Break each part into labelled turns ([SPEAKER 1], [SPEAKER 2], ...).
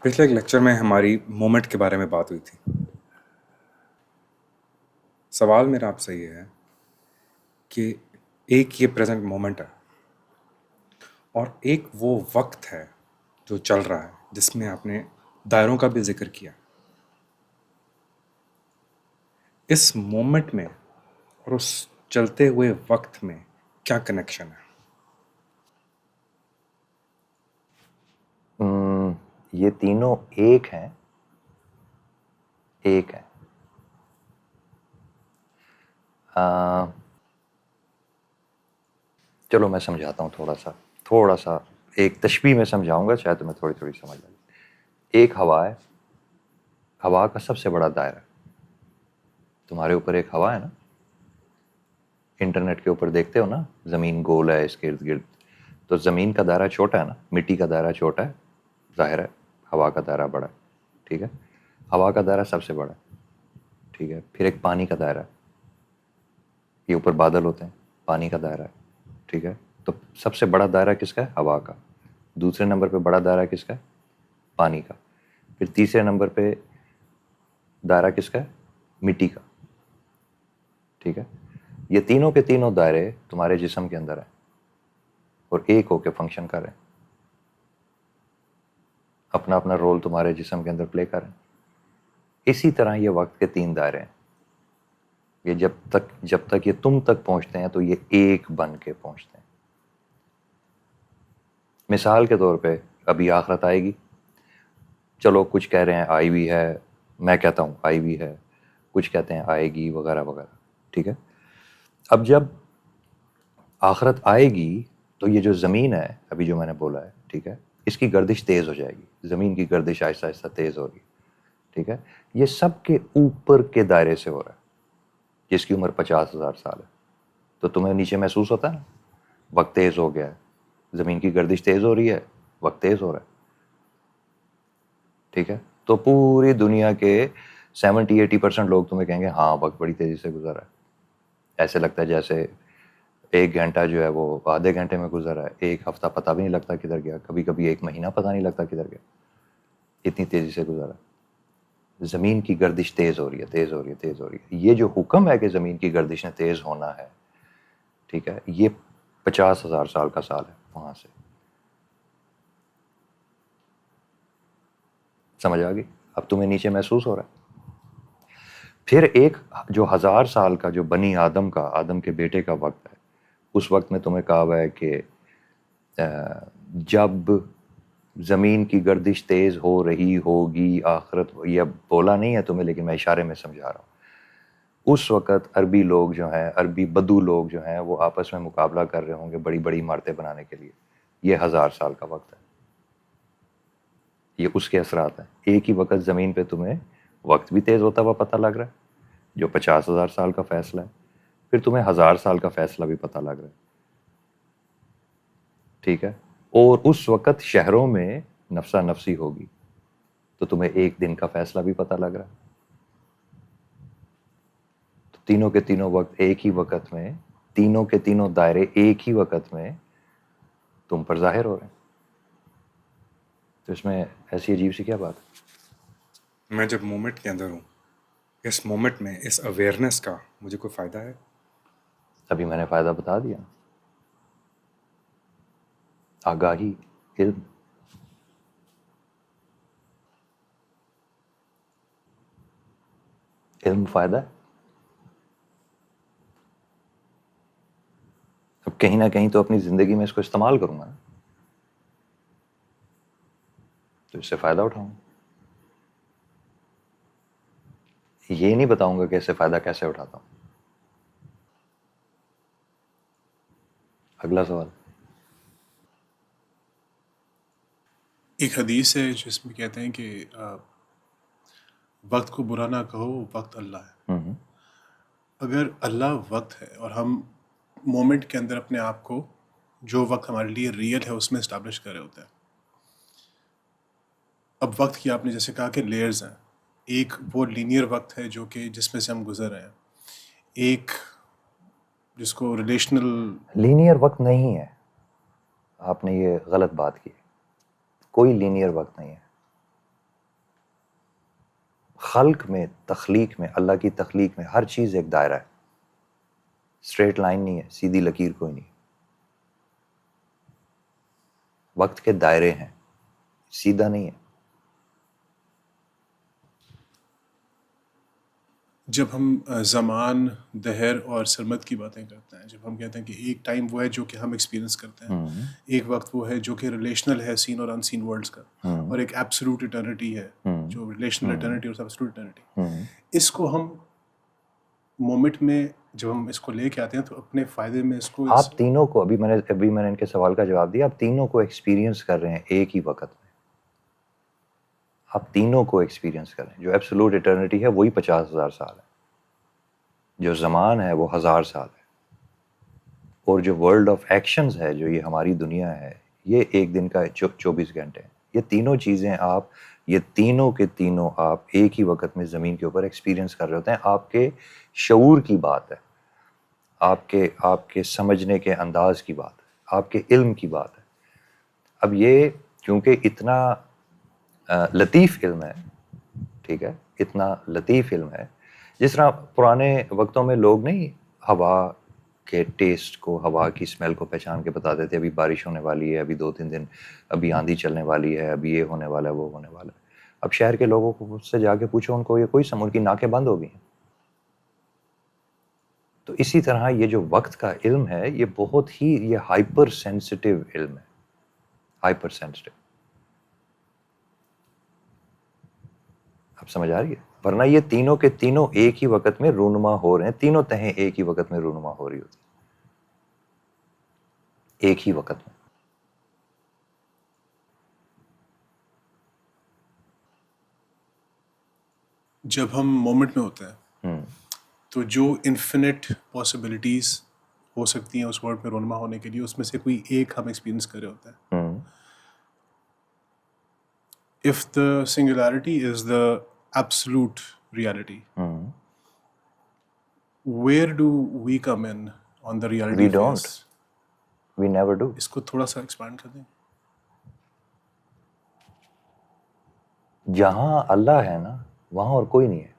[SPEAKER 1] پچھلے ایک لیکچر میں ہماری مومنٹ کے بارے میں بات ہوئی تھی. سوال میرا آپ سے یہ ہے کہ ایک یہ پریزنٹ مومنٹ ہے اور ایک وہ وقت ہے جو چل رہا ہے جس میں آپ نے دائروں کا بھی ذکر کیا. اس مومنٹ میں اور اس چلتے ہوئے وقت میں کیا کنیکشن ہے؟
[SPEAKER 2] یہ تینوں ایک ہیں. چلو میں سمجھاتا ہوں تھوڑا سا ایک تشبیہ میں سمجھاؤں گا، شاید تمہیں تھوڑی سمجھ آئے. ایک ہوا ہے، ہوا کا سب سے بڑا دائرہ. تمہارے اوپر ایک ہوا ہے نا، انٹرنیٹ کے اوپر دیکھتے ہو نا، زمین گول ہے اس کے ارد گرد. تو زمین کا دائرہ چھوٹا ہے نا، مٹی کا دائرہ چھوٹا ہے، ظاہر ہے ہوا کا دائرہ بڑا ہے. ٹھیک ہے، ہوا کا دائرہ سب سے بڑا ہے. ٹھیک ہے، پھر ایک پانی کا دائرہ ہے، یہ اوپر بادل ہوتے ہیں، پانی کا دائرہ ہے. ٹھیک ہے، تو سب سے بڑا دائرہ کس کا ہے؟ ہوا کا. دوسرے نمبر پہ بڑا دائرہ کس کا ہے؟ پانی کا. پھر تیسرے نمبر پہ دائرہ کس کا ہے؟ مٹی کا. ٹھیک ہے، یہ تینوں کے تینوں دائرے تمہارے جسم کے اندر ہیں اور ایک ہو کے فنکشن کر رہے ہیں، اپنا اپنا رول تمہارے جسم کے اندر پلے کر رہے ہیں. اسی طرح یہ وقت کے تین دائرے ہیں. یہ جب تک یہ تم تک پہنچتے ہیں تو یہ ایک بن کے پہنچتے ہیں. مثال کے طور پہ ابھی آخرت آئے گی، چلو کچھ کہہ رہے ہیں آئی بھی ہے، میں کہتا ہوں آئی بھی ہے، کچھ کہتے ہیں آئے گی وغیرہ وغیرہ. ٹھیک ہے، اب جب آخرت آئے گی تو یہ جو زمین ہے ابھی جو میں نے بولا ہے، ٹھیک ہے، اس کی گردش تیز ہو جائے گی. زمین کی گردش آہستہ آہستہ تیز ہوگی. ٹھیک ہے، یہ سب کے اوپر کے دائرے سے ہو رہا ہے، جس کی عمر 50,000 سال ہے. تو تمہیں نیچے محسوس ہوتا ہے نا، وقت تیز ہو گیا ہے، زمین کی گردش تیز ہو رہی ہے، وقت تیز ہو رہا ہے. ٹھیک ہے، تو پوری دنیا کے 70-80% لوگ تمہیں کہیں گے ہاں وقت بڑی تیزی سے گزر رہا ہے. ایسے لگتا ہے جیسے 1 گھنٹہ جو ہے وہ آدھے گھنٹے میں گزر رہا ہے، 1 ہفتہ پتہ بھی نہیں لگتا کدھر گیا، کبھی کبھی 1 مہینہ پتہ نہیں لگتا کدھر گیا، اتنی تیزی سے گزر رہا ہے. زمین کی گردش تیز ہو رہی ہے. یہ جو حکم ہے کہ زمین کی گردش نے تیز ہونا ہے، ٹھیک ہے، یہ 50,000 سال کا سال ہے وہاں سے. سمجھ آ گئی؟ اب تمہیں نیچے محسوس ہو رہا ہے. پھر ایک جو 1000 سال کا جو بنی آدم کے بیٹے کا وقت ہے، اس وقت میں تمہیں کہا ہوا ہے کہ جب زمین کی گردش تیز ہو رہی ہوگی آخرت، یہ بولا نہیں ہے تمہیں لیکن میں اشارے میں سمجھا رہا ہوں. اس وقت عربی لوگ جو ہیں، عربی بدو لوگ جو ہیں، وہ آپس میں مقابلہ کر رہے ہوں گے بڑی بڑی عمارتیں بنانے کے لیے. یہ 1000 سال کا وقت ہے، یہ اس کے اثرات ہیں. ایک ہی وقت زمین پہ تمہیں وقت بھی تیز ہوتا ہوا پتہ لگ رہا ہے، جو 50,000 سال کا فیصلہ ہے، پھر تمہیں 1000 سال کا فیصلہ بھی پتہ لگ رہا ہے. ٹھیک ہے، اور اس وقت شہروں میں نفسا نفسی ہوگی تو تمہیں 1 دن کا فیصلہ بھی پتہ لگ رہا ہے. تو تینوں کے تینوں وقت ایک ہی وقت میں، تینوں کے تینوں دائرے ایک ہی وقت میں تم پر ظاہر ہو رہے ہیں. تو اس میں ایسی عجیب سی کیا بات ہے؟
[SPEAKER 1] میں جب مومنٹ کے اندر ہوں، اس مومنٹ میں اس اویئرنیس کا مجھے کوئی فائدہ ہے؟
[SPEAKER 2] ابھی میں نے فائدہ بتا دیا، آگاہی، علم. علم فائدہ ہے. اب کہیں نہ کہیں تو اپنی زندگی میں اس کو استعمال کروں گا، تو اس سے فائدہ اٹھاؤں گا. یہ نہیں بتاؤں گا کہ اس سے فائدہ کیسے اٹھاتا ہوں. اگلا سوال.
[SPEAKER 3] ایک حدیث ہے جس میں کہتے ہیں کہ وقت کو برا نہ کہو، وقت اللہ ہے. اگر اللہ وقت ہے اور ہم مومنٹ کے اندر اپنے آپ کو جو وقت ہمارے لیے ریئل ہے اس میں اسٹیبلش کر رہے ہوتے ہیں. اب وقت کی آپ نے جیسے کہا کہ لیئرز ہیں. ایک وہ لینئر وقت ہے جو کہ جس میں سے ہم گزر رہے ہیں، ایک جس کو ریلیشنل.
[SPEAKER 2] لینئر وقت نہیں ہے، آپ نے یہ غلط بات کی. کوئی لینئر وقت نہیں ہے. خلق میں، تخلیق میں، اللہ کی تخلیق میں ہر چیز ایک دائرہ ہے، اسٹریٹ لائن نہیں ہے، سیدھی لکیر کوئی نہیں. وقت کے دائرے ہیں، سیدھا نہیں ہے.
[SPEAKER 3] جب ہم زمان، دہر اور سرمد کی باتیں کرتے ہیں، جب ہم کہتے ہیں کہ ایک ٹائم وہ ہے جو کہ ہم ایکسپیرینس کرتے ہیں، ایک وقت وہ ہے جو کہ ریلیشنل ہے سین اور انسین ورلڈس کا، اور ایک ایبسولوٹ ایٹرنٹی ہے جو ریلیشنل ایٹرنٹی اور ایبسولوٹ ایٹرنٹی، اس کو ہم مومنٹ میں جب ہم اس کو لے کے آتے ہیں تو اپنے فائدے میں اس کو
[SPEAKER 2] آپ تینوں کو ابھی میں نے ان کے سوال کا جواب دیا، آپ تینوں کو ایکسپیرینس کر رہے ہیں ایک ہی وقت میں. آپ تینوں کو ایکسپیرینس کر رہے ہیں. جو ایبسولوٹ ایٹرنٹی ہے وہی 50,000 سال ہے، جو زمان ہے وہ 1000 سال ہے، اور جو ورلڈ آف ایکشنز ہے، جو یہ ہماری دنیا ہے، یہ ایک دن کا 24 گھنٹے ہیں. یہ تینوں چیزیں یہ تینوں کے تینوں آپ ایک ہی وقت میں زمین کے اوپر ایکسپیرینس کر رہے ہوتے ہیں. آپ کے شعور کی بات ہے، آپ کے سمجھنے کے انداز کی بات ہے، آپ کے علم کی بات ہے. اب یہ کیونکہ اتنا لطیف علم ہے، ٹھیک ہے، اتنا لطیف علم ہے، جس طرح پرانے وقتوں میں لوگ نہیں ہوا کے ٹیسٹ کو، ہوا کی اسمیل کو پہچان کے بتاتے تھے ابھی بارش ہونے والی ہے، ابھی 2-3 دن ابھی آندھی چلنے والی ہے، ابھی یہ ہونے والا ہے، وہ ہونے والا ہے. اب شہر کے لوگوں کو مجھ سے جا کے پوچھو، ان کو یہ کوئی ان کی ناکیں بند ہو گئی ہیں. تو اسی طرح یہ جو وقت کا علم ہے، یہ بہت ہی یہ ہائپر سینسٹیو علم ہے، ہائپر سینسٹیو. اب سمجھ آ رہی ہے؟ ورنہ یہ تینوں کے تینوں ایک ہی وقت میں رونما ہو رہے ہیں، تینوں تہیں ایک ہی وقت میں رونما ہو رہی ہوتی، ایک ہی وقت میں.
[SPEAKER 3] جب ہم مومنٹ میں ہوتے ہیں تو جو انفینٹ پاسبلٹیز ہو سکتی ہیں اس ورلڈ میں رونما ہونے کے لیے، اس میں سے کوئی ایک ہم ایکسپیرینس کر رہے ہوتے ہیں. If the singularity is the absolute reality, where do we come in on the reality
[SPEAKER 2] We
[SPEAKER 3] phase?
[SPEAKER 2] don't. We never do.
[SPEAKER 3] اس کو تھوڑا سا ایکسپینڈ کر دیں.
[SPEAKER 2] جہاں اللہ ہے نا، وہاں اور کوئی نہیں ہے.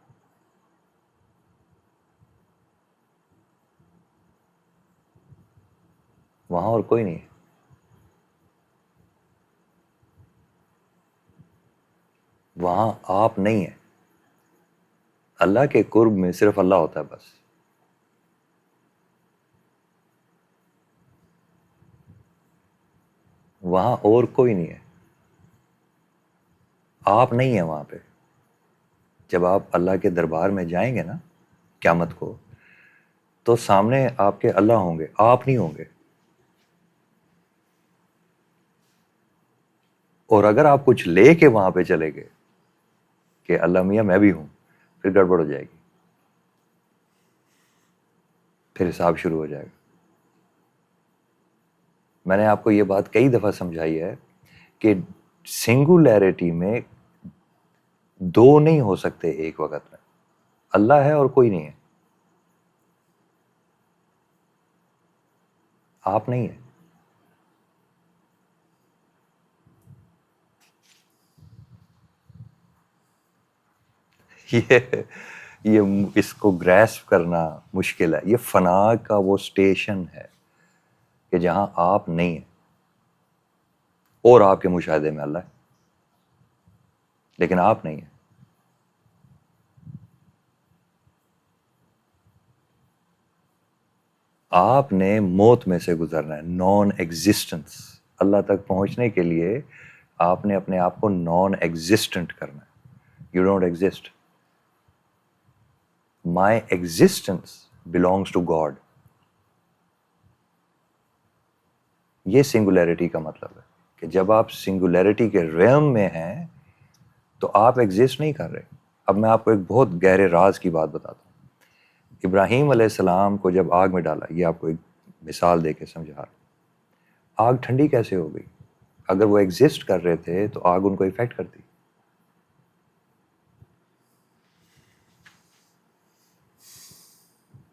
[SPEAKER 2] وہاں اور کوئی نہیں ہے. وہاں آپ نہیں ہیں. اللہ کے قرب میں صرف اللہ ہوتا ہے بس. وہاں اور کوئی نہیں ہے. آپ نہیں ہیں وہاں پہ. جب آپ اللہ کے دربار میں جائیں گے نا قیامت کو، تو سامنے آپ کے اللہ ہوں گے، آپ نہیں ہوں گے. اور اگر آپ کچھ لے کے وہاں پہ چلے گئے کہ اللہ میاں میں بھی ہوں، پھر گڑبڑ ہو جائے گی، پھر حساب شروع ہو جائے گا. میں نے آپ کو یہ بات کئی دفعہ سمجھائی ہے کہ سنگولیرٹی میں دو نہیں ہو سکتے ایک وقت میں. اللہ ہے اور کوئی نہیں ہے. آپ نہیں ہیں. یہ اس کو گریسپ کرنا مشکل ہے. یہ فنا کا وہ اسٹیشن ہے کہ جہاں آپ نہیں ہیں اور آپ کے مشاہدے میں اللہ ہے، لیکن آپ نہیں ہیں. آپ نے موت میں سے گزرنا ہے، نان ایگزسٹنس. اللہ تک پہنچنے کے لیے آپ نے اپنے آپ کو نان ایگزسٹنٹ کرنا ہے. You don't exist. My existence belongs to God. یہ سنگولیرٹی کا مطلب ہے کہ جب آپ سنگولیرٹی کے ریلم میں ہیں تو آپ ایگزسٹ نہیں کر رہے. اب میں آپ کو ایک بہت گہرے راز کی بات بتاتا ہوں. ابراہیم علیہ السلام کو جب آگ میں ڈالا، یہ آپ کو ایک مثال دے کے سمجھا رہا ہوں. آگ ٹھنڈی کیسے ہو گئی؟ اگر وہ ایگزسٹ کر رہے تھے تو آگ ان کو افیکٹ کرتی.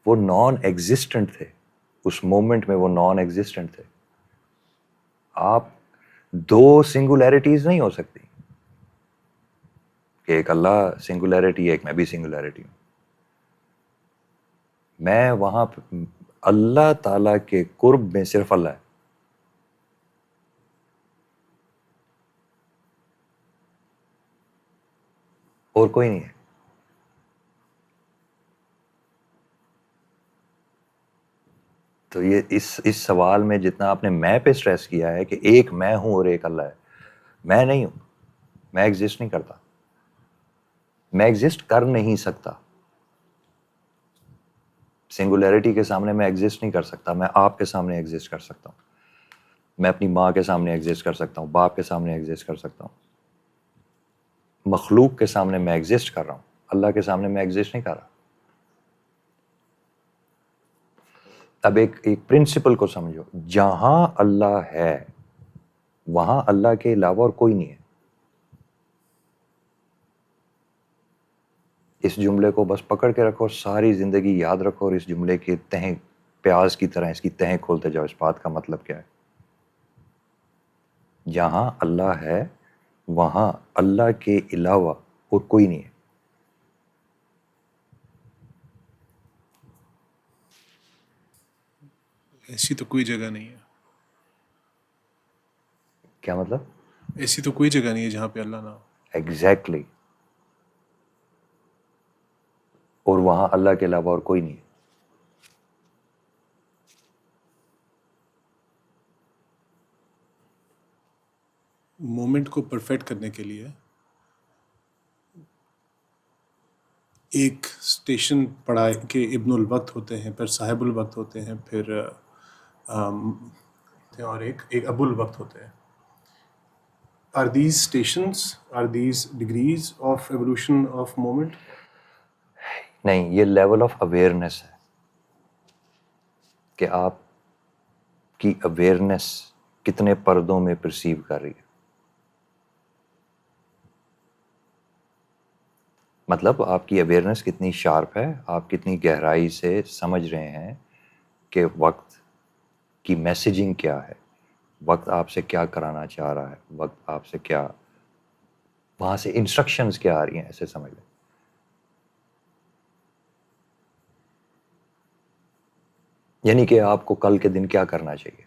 [SPEAKER 2] وہ نان ایگزسٹنٹ تھے اس مومنٹ میں، وہ نان ایگزسٹنٹ تھے. آپ دو سنگولیرٹیز نہیں ہو سکتی. کہ ایک اللہ سنگولیرٹی ہے، ایک میں بھی سنگولیرٹی ہوں. میں وہاں اللہ تعالیٰ کے قرب میں صرف اللہ ہے. اور کوئی نہیں ہے. تو یہ اس سوال میں جتنا آپ نے میں پہ سٹریس کیا ہے کہ ایک میں ہوں اور ایک اللہ ہے، میں نہیں ہوں. میں ایگزسٹ نہیں کرتا، میں ایگزسٹ کر نہیں سکتا. سنگولیرٹی کے سامنے میں ایگزسٹ نہیں کر سکتا. میں آپ کے سامنے ایگزسٹ کر سکتا ہوں، میں اپنی ماں کے سامنے ایگزسٹ کر سکتا ہوں، باپ کے سامنے ایگزسٹ کر سکتا ہوں. مخلوق کے سامنے میں ایگزسٹ کر رہا ہوں، اللہ کے سامنے میں ایگزسٹ نہیں کر رہا. اب ایک پرنسپل کو سمجھو، جہاں اللہ ہے وہاں اللہ کے علاوہ اور کوئی نہیں ہے. اس جملے کو بس پکڑ کے رکھو، ساری زندگی یاد رکھو، اور اس جملے کے تہیں پیاز کی طرح اس کی تہیں کھولتے جاؤ. اس بات کا مطلب کیا ہے؟ جہاں اللہ ہے وہاں اللہ کے علاوہ اور کوئی نہیں ہے.
[SPEAKER 3] ایسی تو کوئی جگہ نہیں ہے.
[SPEAKER 2] کیا مطلب؟
[SPEAKER 3] ایسی تو کوئی جگہ نہیں ہے جہاں پہ اللہ نہ ہو.
[SPEAKER 2] ایگزیکٹلی. اور وہاں اللہ کے علاوہ اور کوئی نہیں ہے.
[SPEAKER 3] مومنٹ کو پرفیکٹ کرنے کے لیے ایک اسٹیشن پڑا کہ ابن الوقت ہوتے ہیں، پھر صاحب الوقت ہوتے ہیں، پھر اور ایک ابو الوقت ہوتے ہیں. Are these stations, are these degrees of evolution of moment?
[SPEAKER 2] نہیں، یہ لیول آف اویئرنیس ہے کہ آپ کی اویئرنیس کتنے پردوں میں پرسیو کر رہی ہے. مطلب آپ کی اویئرنیس کتنی شارپ ہے، آپ کتنی گہرائی سے سمجھ رہے ہیں کہ وقت کی میسیجنگ کیا ہے، وقت آپ سے کیا کرانا چاہ رہا ہے، وقت آپ سے کیا، وہاں سے انسٹرکشنز کیا آ رہی ہیں. ایسے سمجھ لیں. یعنی کہ آپ کو کل کے دن کیا کرنا چاہیے.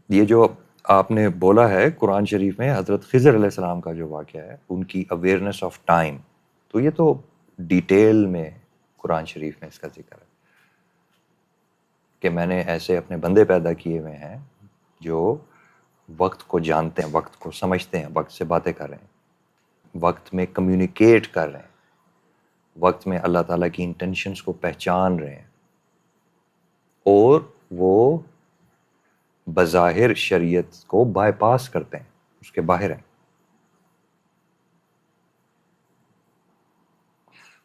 [SPEAKER 2] یہ جو آپ نے بولا ہے قرآن شریف میں حضرت خضر علیہ السلام کا جو واقعہ ہے، ان کی اویئرنیس آف ٹائم، تو یہ تو ڈیٹیل میں قرآن شریف میں اس کا ذکر ہے کہ میں نے ایسے اپنے بندے پیدا کیے ہوئے ہیں جو وقت کو جانتے ہیں، وقت کو سمجھتے ہیں، وقت سے باتیں کر رہے ہیں، وقت میں کمیونیکیٹ کر رہے ہیں، وقت میں اللہ تعالیٰ کی انٹینشنز کو پہچان رہے ہیں، اور وہ بظاہر شریعت کو بائی پاس کرتے ہیں، اس کے باہر ہیں،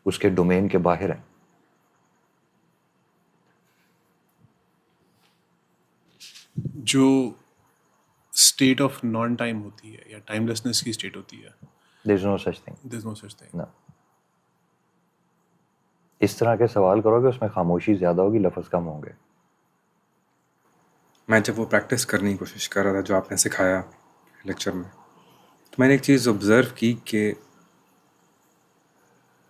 [SPEAKER 2] اس کے ڈومین کے باہر ہیں.
[SPEAKER 3] جو اسٹیٹ آف نان ٹائم ہوتی ہے یا ٹائم لیسنس کی اسٹیٹ ہوتی ہے،
[SPEAKER 2] دیر is no such thing.
[SPEAKER 3] There is no such thing.
[SPEAKER 2] نہ، اس طرح کے سوال کرو گے اس میں خاموشی زیادہ ہوگی، لفظ کم ہوں گے.
[SPEAKER 1] میں جب وہ پریکٹس کرنے کی کوشش کر رہا تھا جو آپ نے سکھایا لیکچر میں، تو میں نے ایک چیز آبزرو کی کہ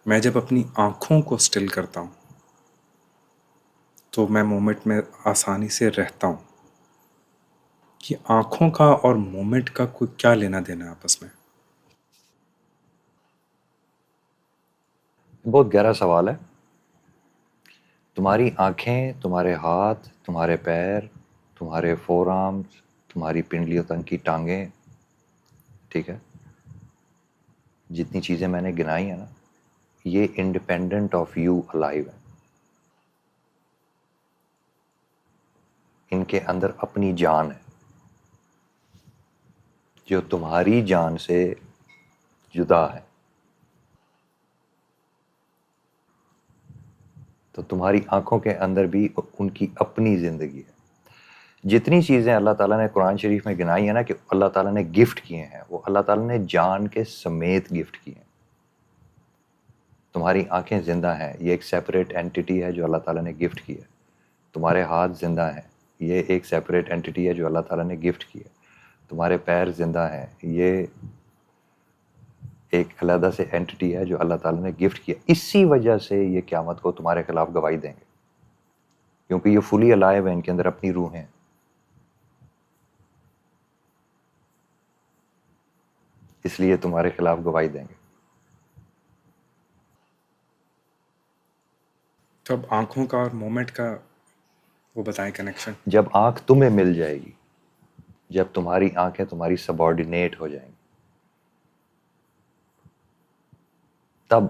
[SPEAKER 1] میں جب اپنی آنکھوں کو سٹل کرتا ہوں تو میں مومنٹ میں آسانی سے رہتا ہوں. کہ آنکھوں کا اور مومنٹ کا کوئی کیا لینا دینا ہے آپس میں؟
[SPEAKER 2] بہت گہرا سوال ہے. تمہاری آنکھیں، تمہارے ہاتھ، تمہارے پیر، تمہارے فور آرمز، تمہاری پنڈلیوں تنگ کی ٹانگیں، ٹھیک ہے، جتنی چیزیں میں نے گنائی ہیں نا، یہ انڈیپینڈنٹ آف یو الائیو ہیں. ان کے اندر اپنی جان ہے جو تمہاری جان سے جدا ہے. تو تمہاری آنکھوں کے اندر بھی ان کی اپنی زندگی ہے. جتنی چیزیں اللہ تعالیٰ نے قرآن شریف میں گنائی ہیں نا کہ اللہ تعالیٰ نے گفٹ کیے ہیں، وہ اللہ تعالیٰ نے جان کے سمیت گفٹ کیے ہیں. تمہاری آنکھیں زندہ ہیں، یہ ایک سیپریٹ اینٹیٹی ہے جو اللہ تعالیٰ نے گفٹ کی ہے. تمہارے ہاتھ زندہ ہیں، یہ ایک سیپریٹ اینٹیٹی ہے جو اللہ تعالیٰ نے گفٹ کی ہے. تمہارے پیر زندہ ہیں، یہ ایک علیحدہ سے اینٹی ہے جو اللہ تعالیٰ نے گفٹ کیا. اسی وجہ سے یہ قیامت کو تمہارے خلاف گواہی دیں گے، کیونکہ یہ فلی الائیو ہیں، ان کے اندر اپنی روح ہیں. اس لیے تمہارے خلاف گواہی دیں گے.
[SPEAKER 1] تو اب آنکھوں کا اور مومنٹ کا وہ بتائیں کنیکشن.
[SPEAKER 2] جب آنکھ تمہیں مل جائے گی، جب تمہاری آنکھیں تمہاری سبارڈینیٹ ہو جائیں گی، تب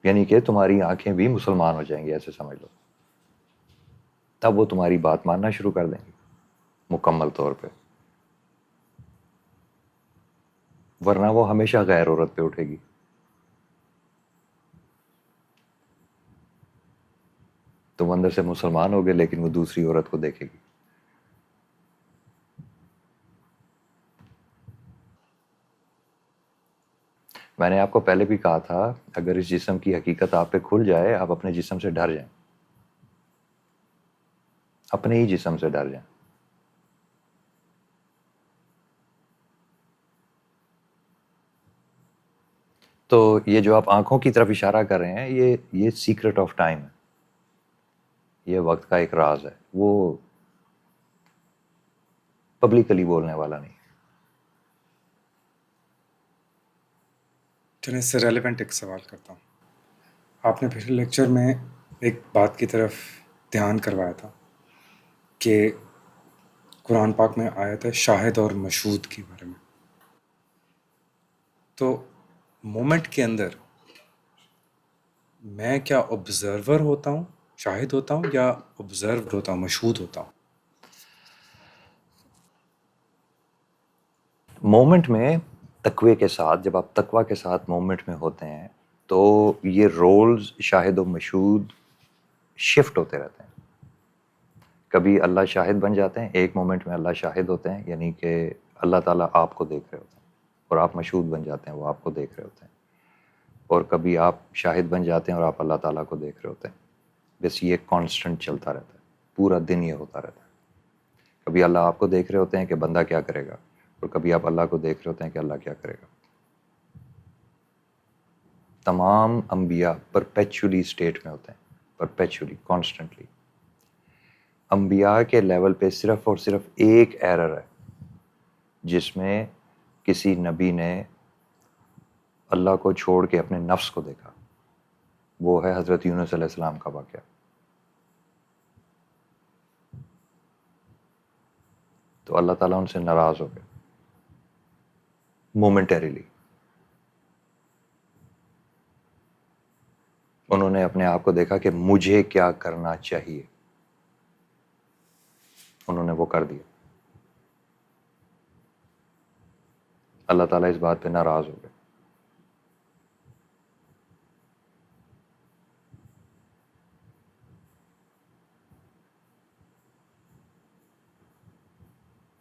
[SPEAKER 2] یعنی کہ تمہاری آنکھیں بھی مسلمان ہو جائیں گی، ایسے سمجھ لو، تب وہ تمہاری بات ماننا شروع کر دیں گی مکمل طور پہ. ورنہ وہ ہمیشہ غیر عورت پہ اٹھے گی. تم اندر سے مسلمان ہوگے لیکن وہ دوسری عورت کو دیکھے گی. میں نے آپ کو پہلے بھی کہا تھا، اگر اس جسم کی حقیقت آپ پہ کھل جائے، آپ اپنے جسم سے ڈر جائیں، اپنے ہی جسم سے ڈر جائیں. تو یہ جو آپ آنکھوں کی طرف اشارہ کر رہے ہیں، یہ سیکرٹ آف ٹائم ہے، یہ وقت کا ایک راز ہے، وہ پبلکلی بولنے والا نہیں.
[SPEAKER 1] چلیں اس سے ریلیونٹ ایک سوال کرتا ہوں. آپ نے پچھلے لیکچر میں ایک بات کی طرف دھیان کروایا تھا کہ قرآن پاک میں آیت ہے شاہد اور مشہود کے بارے میں. تو مومنٹ کے اندر میں کیا آبزرور ہوتا ہوں، شاہد ہوتا ہوں، یا آبزرور ہوتا ہوں، مشہود ہوتا ہوں؟
[SPEAKER 2] مومنٹ میں تقوی کے ساتھ، جب آپ تقوی کے ساتھ مومنٹ میں ہوتے ہیں تو یہ رولز شاہد و مشہود شفٹ ہوتے رہتے ہیں. کبھی اللہ شاہد بن جاتے ہیں، ایک مومنٹ میں اللہ شاہد ہوتے ہیں، یعنی کہ اللہ تعالیٰ آپ کو دیکھ رہے ہوتے ہیں، اور آپ مشہود بن جاتے ہیں، وہ آپ کو دیکھ رہے ہوتے ہیں. اور کبھی آپ شاہد بن جاتے ہیں اور آپ اللہ تعالیٰ کو دیکھ رہے ہوتے ہیں. بس یہ کانسٹنٹ چلتا رہتا ہے، پورا دن یہ ہوتا رہتا ہے. کبھی اللہ آپ کو دیکھ رہے ہوتے ہیں کہ بندہ کیا کرے گا، اور کبھی آپ اللہ کو دیکھ رہے ہوتے ہیں کہ اللہ کیا کرے گا. تمام انبیاء پرپیچولی اسٹیٹ میں ہوتے ہیں، پرپیچولی، کانسٹنٹلی. انبیاء کے لیول پہ صرف اور صرف ایک ایرر ہے جس میں کسی نبی نے اللہ کو چھوڑ کے اپنے نفس کو دیکھا، وہ ہے حضرت یونس علیہ السلام کا واقعہ. تو اللہ تعالیٰ ان سے ناراض ہو گئے مومنٹریلی. انہوں نے اپنے آپ کو دیکھا کہ مجھے کیا کرنا چاہیے، انہوں نے وہ کر دیا. اللہ تعالیٰ اس بات پہ ناراض ہو گئے.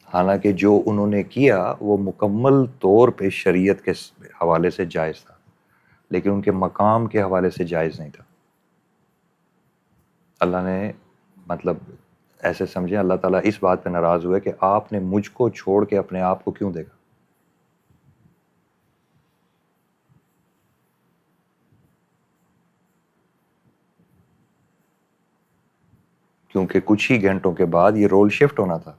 [SPEAKER 2] حالانکہ جو انہوں نے کیا وہ مکمل طور پہ شریعت کے حوالے سے جائز تھا، لیکن ان کے مقام کے حوالے سے جائز نہیں تھا. اللہ نے مطلب ایسے سمجھیں، اللہ تعالیٰ اس بات پہ ناراض ہوئے کہ آپ نے مجھ کو چھوڑ کے اپنے آپ کو کیوں دیکھا. کیونکہ کچھ ہی گھنٹوں کے بعد یہ رول شفٹ ہونا تھا.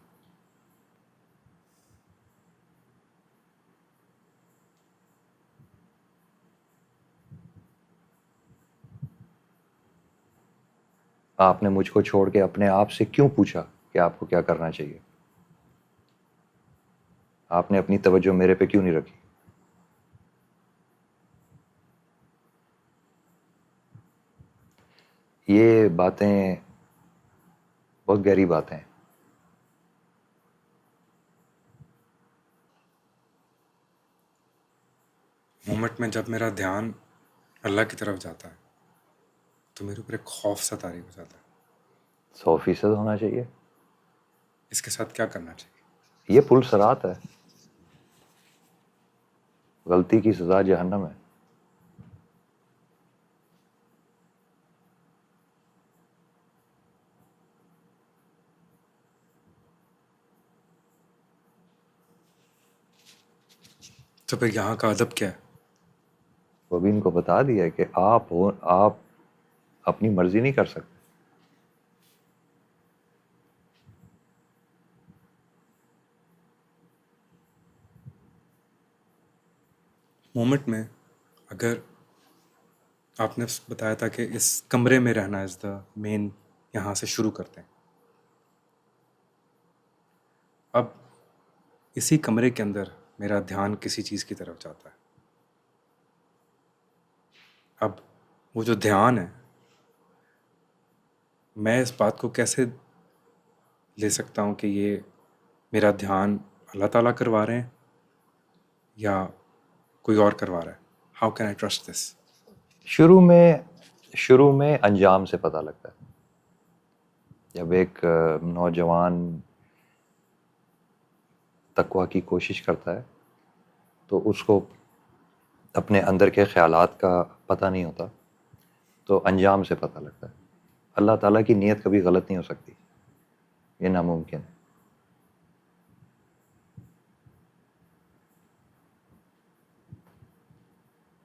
[SPEAKER 2] آپ نے مجھ کو چھوڑ کے اپنے آپ سے کیوں پوچھا کہ آپ کو کیا کرنا چاہیے؟ آپ نے اپنی توجہ میرے پہ کیوں نہیں رکھی؟ یہ باتیں بہت گہری باتیں ہیں.
[SPEAKER 1] مومنٹ میں جب میرا دھیان اللہ کی طرف جاتا ہے تو میرے اوپر ایک خوف سا طاری ہو جاتا ہے.
[SPEAKER 2] 100% ہونا چاہیے.
[SPEAKER 1] اس کے ساتھ کیا کرنا چاہیے؟
[SPEAKER 2] یہ پل صراط ہے، غلطی کی سزا جہنم ہے.
[SPEAKER 1] تو پھر یہاں کا ادب کیا ہے؟
[SPEAKER 2] وہ بھی ان کو بتا دیا کہ آپ اپنی مرضی نہیں کر سکتے.
[SPEAKER 1] مومنٹ میں اگر آپ نے بتایا تھا کہ اس کمرے میں رہنا از دا مین، یہاں سے شروع کرتے ہیں. اب اسی کمرے کے اندر میرا دھیان کسی چیز کی طرف جاتا ہے. اب وہ جو دھیان ہے، میں اس بات کو کیسے لے سکتا ہوں کہ یہ میرا دھیان اللہ تعالیٰ کروا رہے ہیں یا کوئی اور کروا رہا ہے؟ ہاؤ کین آئی ٹرسٹ دس؟
[SPEAKER 2] شروع میں انجام سے پتہ لگتا ہے. جب ایک نوجوان تقویٰ کی کوشش کرتا ہے تو اس کو اپنے اندر کے خیالات کا پتہ نہیں ہوتا، تو انجام سے پتہ لگتا ہے. اللہ تعالیٰ کی نیت کبھی غلط نہیں ہو سکتی، یہ ناممکن ہے.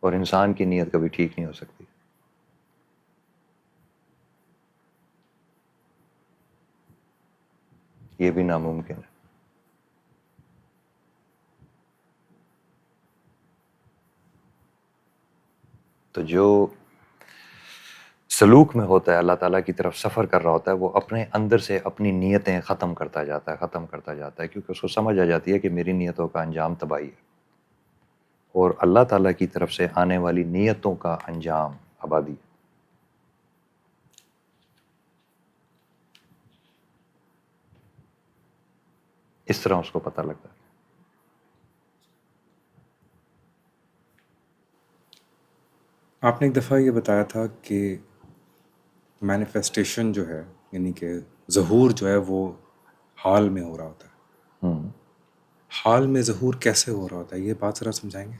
[SPEAKER 2] اور انسان کی نیت کبھی ٹھیک نہیں ہو سکتی. یہ بھی ناممکن ہے. تو جو سلوک میں ہوتا ہے، اللہ تعالیٰ کی طرف سفر کر رہا ہوتا ہے، وہ اپنے اندر سے اپنی نیتیں ختم کرتا جاتا ہے، کیونکہ اس کو سمجھ آ جاتی ہے کہ میری نیتوں کا انجام تباہی ہے، اور اللہ تعالیٰ کی طرف سے آنے والی نیتوں کا انجام آبادی ہے. اس طرح اس کو پتہ لگتا ہے.
[SPEAKER 1] آپ نے ایک دفعہ یہ بتایا تھا کہ مینیفیسٹیشن جو ہے، یعنی کہ ظہور جو ہے وہ حال میں ہو رہا ہوتا ہے. حال میں ظہور کیسے ہو رہا ہوتا ہے، یہ بات ذرا سمجھائیں گے؟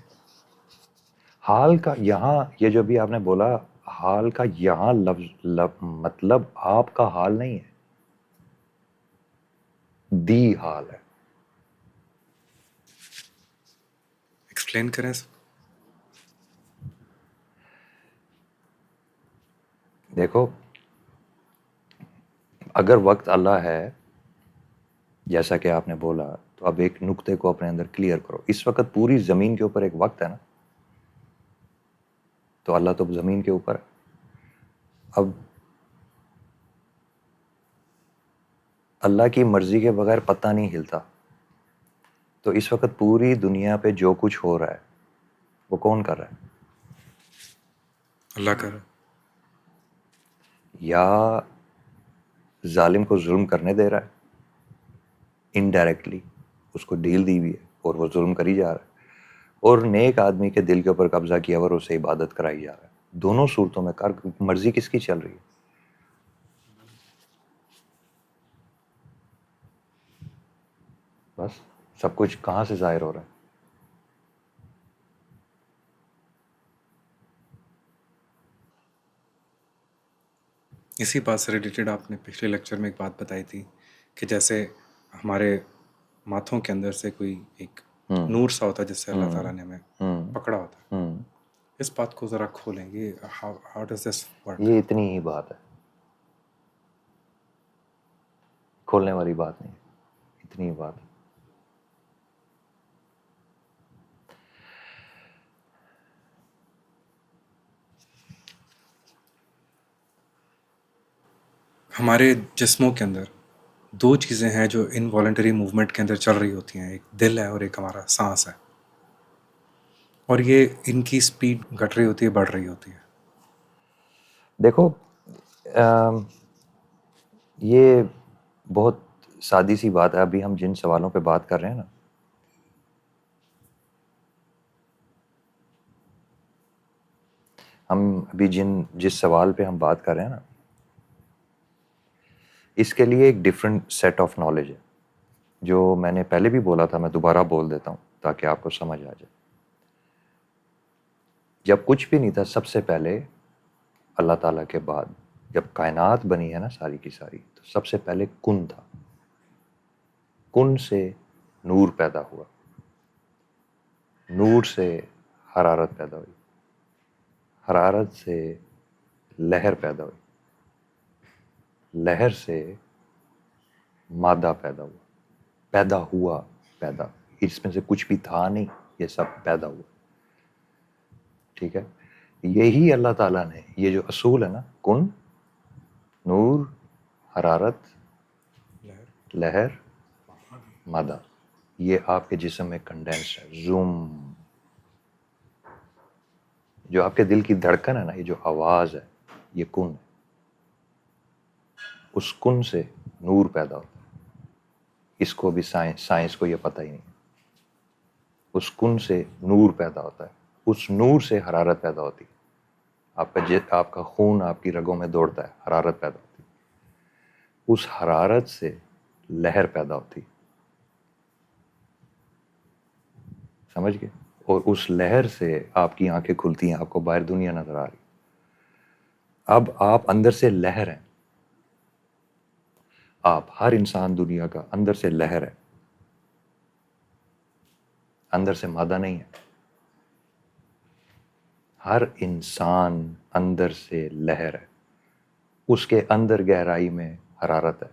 [SPEAKER 2] حال کا یہاں، یہ جو بھی آپ نے بولا، حال کا یہاں مطلب آپ کا حال نہیں ہے، دی حال ہے.
[SPEAKER 1] ایکسپلین کریں سر.
[SPEAKER 2] دیکھو، اگر وقت اللہ ہے جیسا کہ آپ نے بولا، تو اب ایک نقطے کو اپنے اندر کلیئر کرو. اس وقت پوری زمین کے اوپر ایک وقت ہے نا، تو اللہ تو زمین کے اوپر ہے. اب اللہ کی مرضی کے بغیر پتہ نہیں ہلتا. تو اس وقت پوری دنیا پہ جو کچھ ہو رہا ہے وہ کون کر رہا ہے؟
[SPEAKER 1] اللہ کر.
[SPEAKER 2] یا ظالم کو ظلم کرنے دے رہا ہے انڈائریکٹلی، اس کو ڈیل دی ہوئی ہے اور وہ ظلم کری جا رہا ہے، اور نیک آدمی کے دل کے اوپر قبضہ کیا اور اسے عبادت کرائی جا رہا ہے. دونوں صورتوں میں مرضی کس کی چل رہی ہے؟ بس سب کچھ کہاں سے ظاہر ہو رہا ہے؟
[SPEAKER 1] اسی بات سے ریلیٹڈ آپ نے پچھلے لیکچر میں ایک بات بتائی تھی کہ جیسے ہمارے ماتھوں کے اندر سے کوئی ایک نور سا ہوتا ہے جس سے اللہ تعالیٰ نے ہمیں پکڑا ہوتا ہے. اس بات کو ذرا کھولیں گے، ہاؤ ڈز دس ورک؟
[SPEAKER 2] یہ اتنی ہی بات ہے، کھولنے والی بات نہیں، اتنی ہی بات ہے.
[SPEAKER 1] ہمارے جسموں کے اندر دو چیزیں ہیں جو انوالنٹری موومنٹ کے اندر چل رہی ہوتی ہیں، ایک دل ہے اور ایک ہمارا سانس ہے، اور یہ ان کی سپیڈ گھٹ رہی ہوتی ہے، بڑھ رہی ہوتی ہے.
[SPEAKER 2] دیکھو، یہ بہت سادی سی بات ہے. ابھی ہم جن سوالوں پہ بات کر رہے ہیں نا، ہم ابھی جس سوال پہ ہم بات کر رہے ہیں نا، اس کے لیے ایک ڈفرینٹ سیٹ آف نالج ہے، جو میں نے پہلے بھی بولا تھا، میں دوبارہ بول دیتا ہوں تاکہ آپ کو سمجھ آ جائے. جب کچھ بھی نہیں تھا، سب سے پہلے اللہ تعالیٰ کے بعد جب کائنات بنی ہے نا ساری کی ساری، تو سب سے پہلے کن تھا. کن سے نور پیدا ہوا. نور سے حرارت پیدا ہوئی، حرارت سے لہر پیدا ہوئی، لہر سے مادہ پیدا ہوا، اس میں سے کچھ بھی تھا نہیں، یہ سب پیدا ہوا. ٹھیک ہے، یہی اللہ تعالیٰ نے یہ جو اصول ہے نا، کن، نور، حرارت، لہر، مادہ، یہ آپ کے جسم میں کنڈینس ہے. زوم، جو آپ کے دل کی دھڑکن ہے نا، یہ جو آواز ہے، یہ کن ہے. اس کن سے نور پیدا ہوتا ہے. اس کو بھی سائنس کو یہ پتہ ہی نہیں. اس کن سے نور پیدا ہوتا ہے، اس نور سے حرارت پیدا ہوتی ہے. آپ کا خون آپ کی رگوں میں دوڑتا ہے، حرارت پیدا ہوتی ہے. اس حرارت سے لہر پیدا ہوتی ہے، سمجھ گئے؟ اور اس لہر سے آپ کی آنکھیں کھلتی ہیں، آپ کو باہر دنیا نظر آ رہی. اب آپ اندر سے لہر ہیں، آپ ہر انسان دنیا کا اندر سے لہر ہے، اندر سے مادہ نہیں ہے. ہر انسان اندر سے لہر ہے. اس کے اندر گہرائی میں حرارت ہے،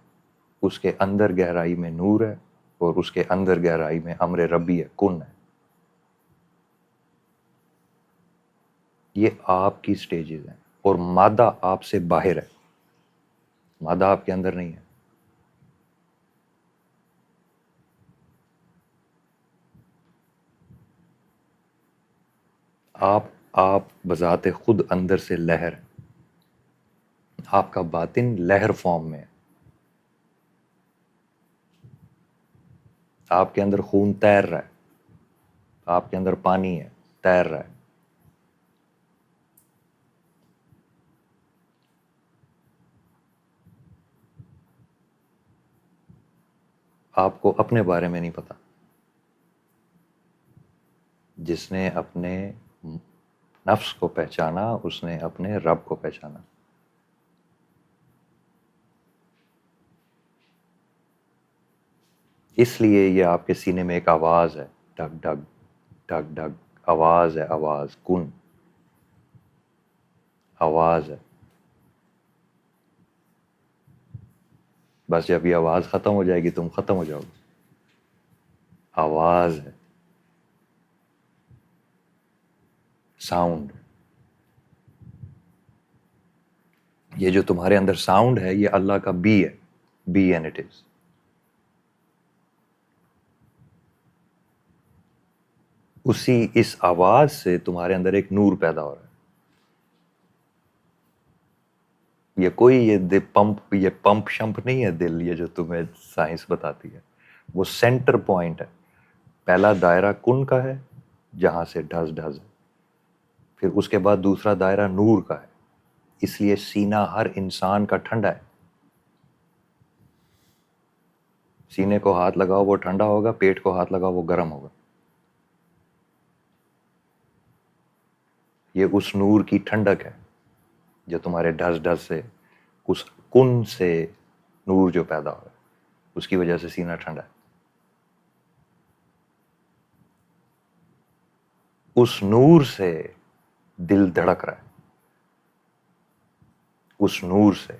[SPEAKER 2] اس کے اندر گہرائی میں نور ہے، اور اس کے اندر گہرائی میں امر ربی ہے، کن ہے. یہ آپ کی سٹیجز ہیں. اور مادہ آپ سے باہر ہے، مادہ آپ کے اندر نہیں ہے. آپ بذات خود اندر سے لہر ہیں. آپ کا باطن لہر فارم میں ہے. آپ کے اندر خون تیر رہا ہے، آپ کے اندر پانی ہے، تیر رہا ہے. آپ کو اپنے بارے میں نہیں پتا. جس نے اپنے نفس کو پہچانا، اس نے اپنے رب کو پہچانا. اس لیے یہ آپ کے سینے میں ایک آواز ہے، ڈگ ڈگ ڈگ ڈگ، آواز ہے، آواز، کن، آواز ہے. بس جب یہ آواز ختم ہو جائے گی تم ختم ہو جاؤ گے. آواز ہے، ساؤنڈ. یہ جو تمہارے اندر ساؤنڈ ہے، یہ اللہ کا بی ہے، بی اینڈ اٹ از. اس آواز سے تمہارے اندر ایک نور پیدا ہو رہا ہے. یہ پمپ شمپ نہیں ہے دل، یہ جو تمہیں سائنس بتاتی ہے. وہ سینٹر پوائنٹ ہے. پہلا دائرہ کن کا ہے، جہاں سے ڈھس ڈھس ہے. پھر اس کے بعد دوسرا دائرہ نور کا ہے. اس لیے سینہ ہر انسان کا ٹھنڈا ہے. سینے کو ہاتھ لگاؤ وہ ٹھنڈا ہوگا، پیٹ کو ہاتھ لگاؤ وہ گرم ہوگا. یہ اس نور کی ٹھنڈک ہے جو تمہارے ڈھس ڈھس سے، اس کن سے نور جو پیدا ہو ہے، اس کی وجہ سے سینہ ٹھنڈا ہے. اس نور سے دل دھڑک رہا ہے، اس نور سے،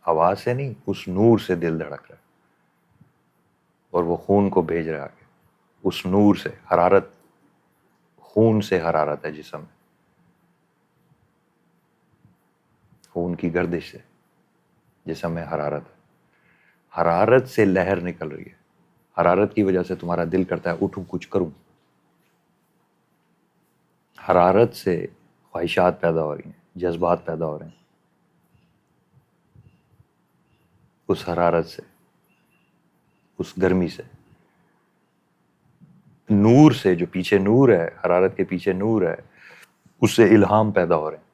[SPEAKER 2] آواز سے نہیں، اس نور سے دل دھڑک رہا ہے. اور وہ خون کو بھیج رہا ہے اس نور سے. حرارت، خون سے حرارت ہے جسم میں، خون کی گردش سے جسم میں حرارت ہے. حرارت سے لہر نکل رہی ہے. حرارت کی وجہ سے تمہارا دل کرتا ہے اٹھوں کچھ کروں. حرارت سے خواہشات پیدا ہو رہی ہیں، جذبات پیدا ہو رہے ہیں. اس حرارت سے، اس گرمی سے، نور سے، جو پیچھے نور ہے، حرارت کے پیچھے نور ہے، اس سے الہام پیدا ہو رہے ہیں.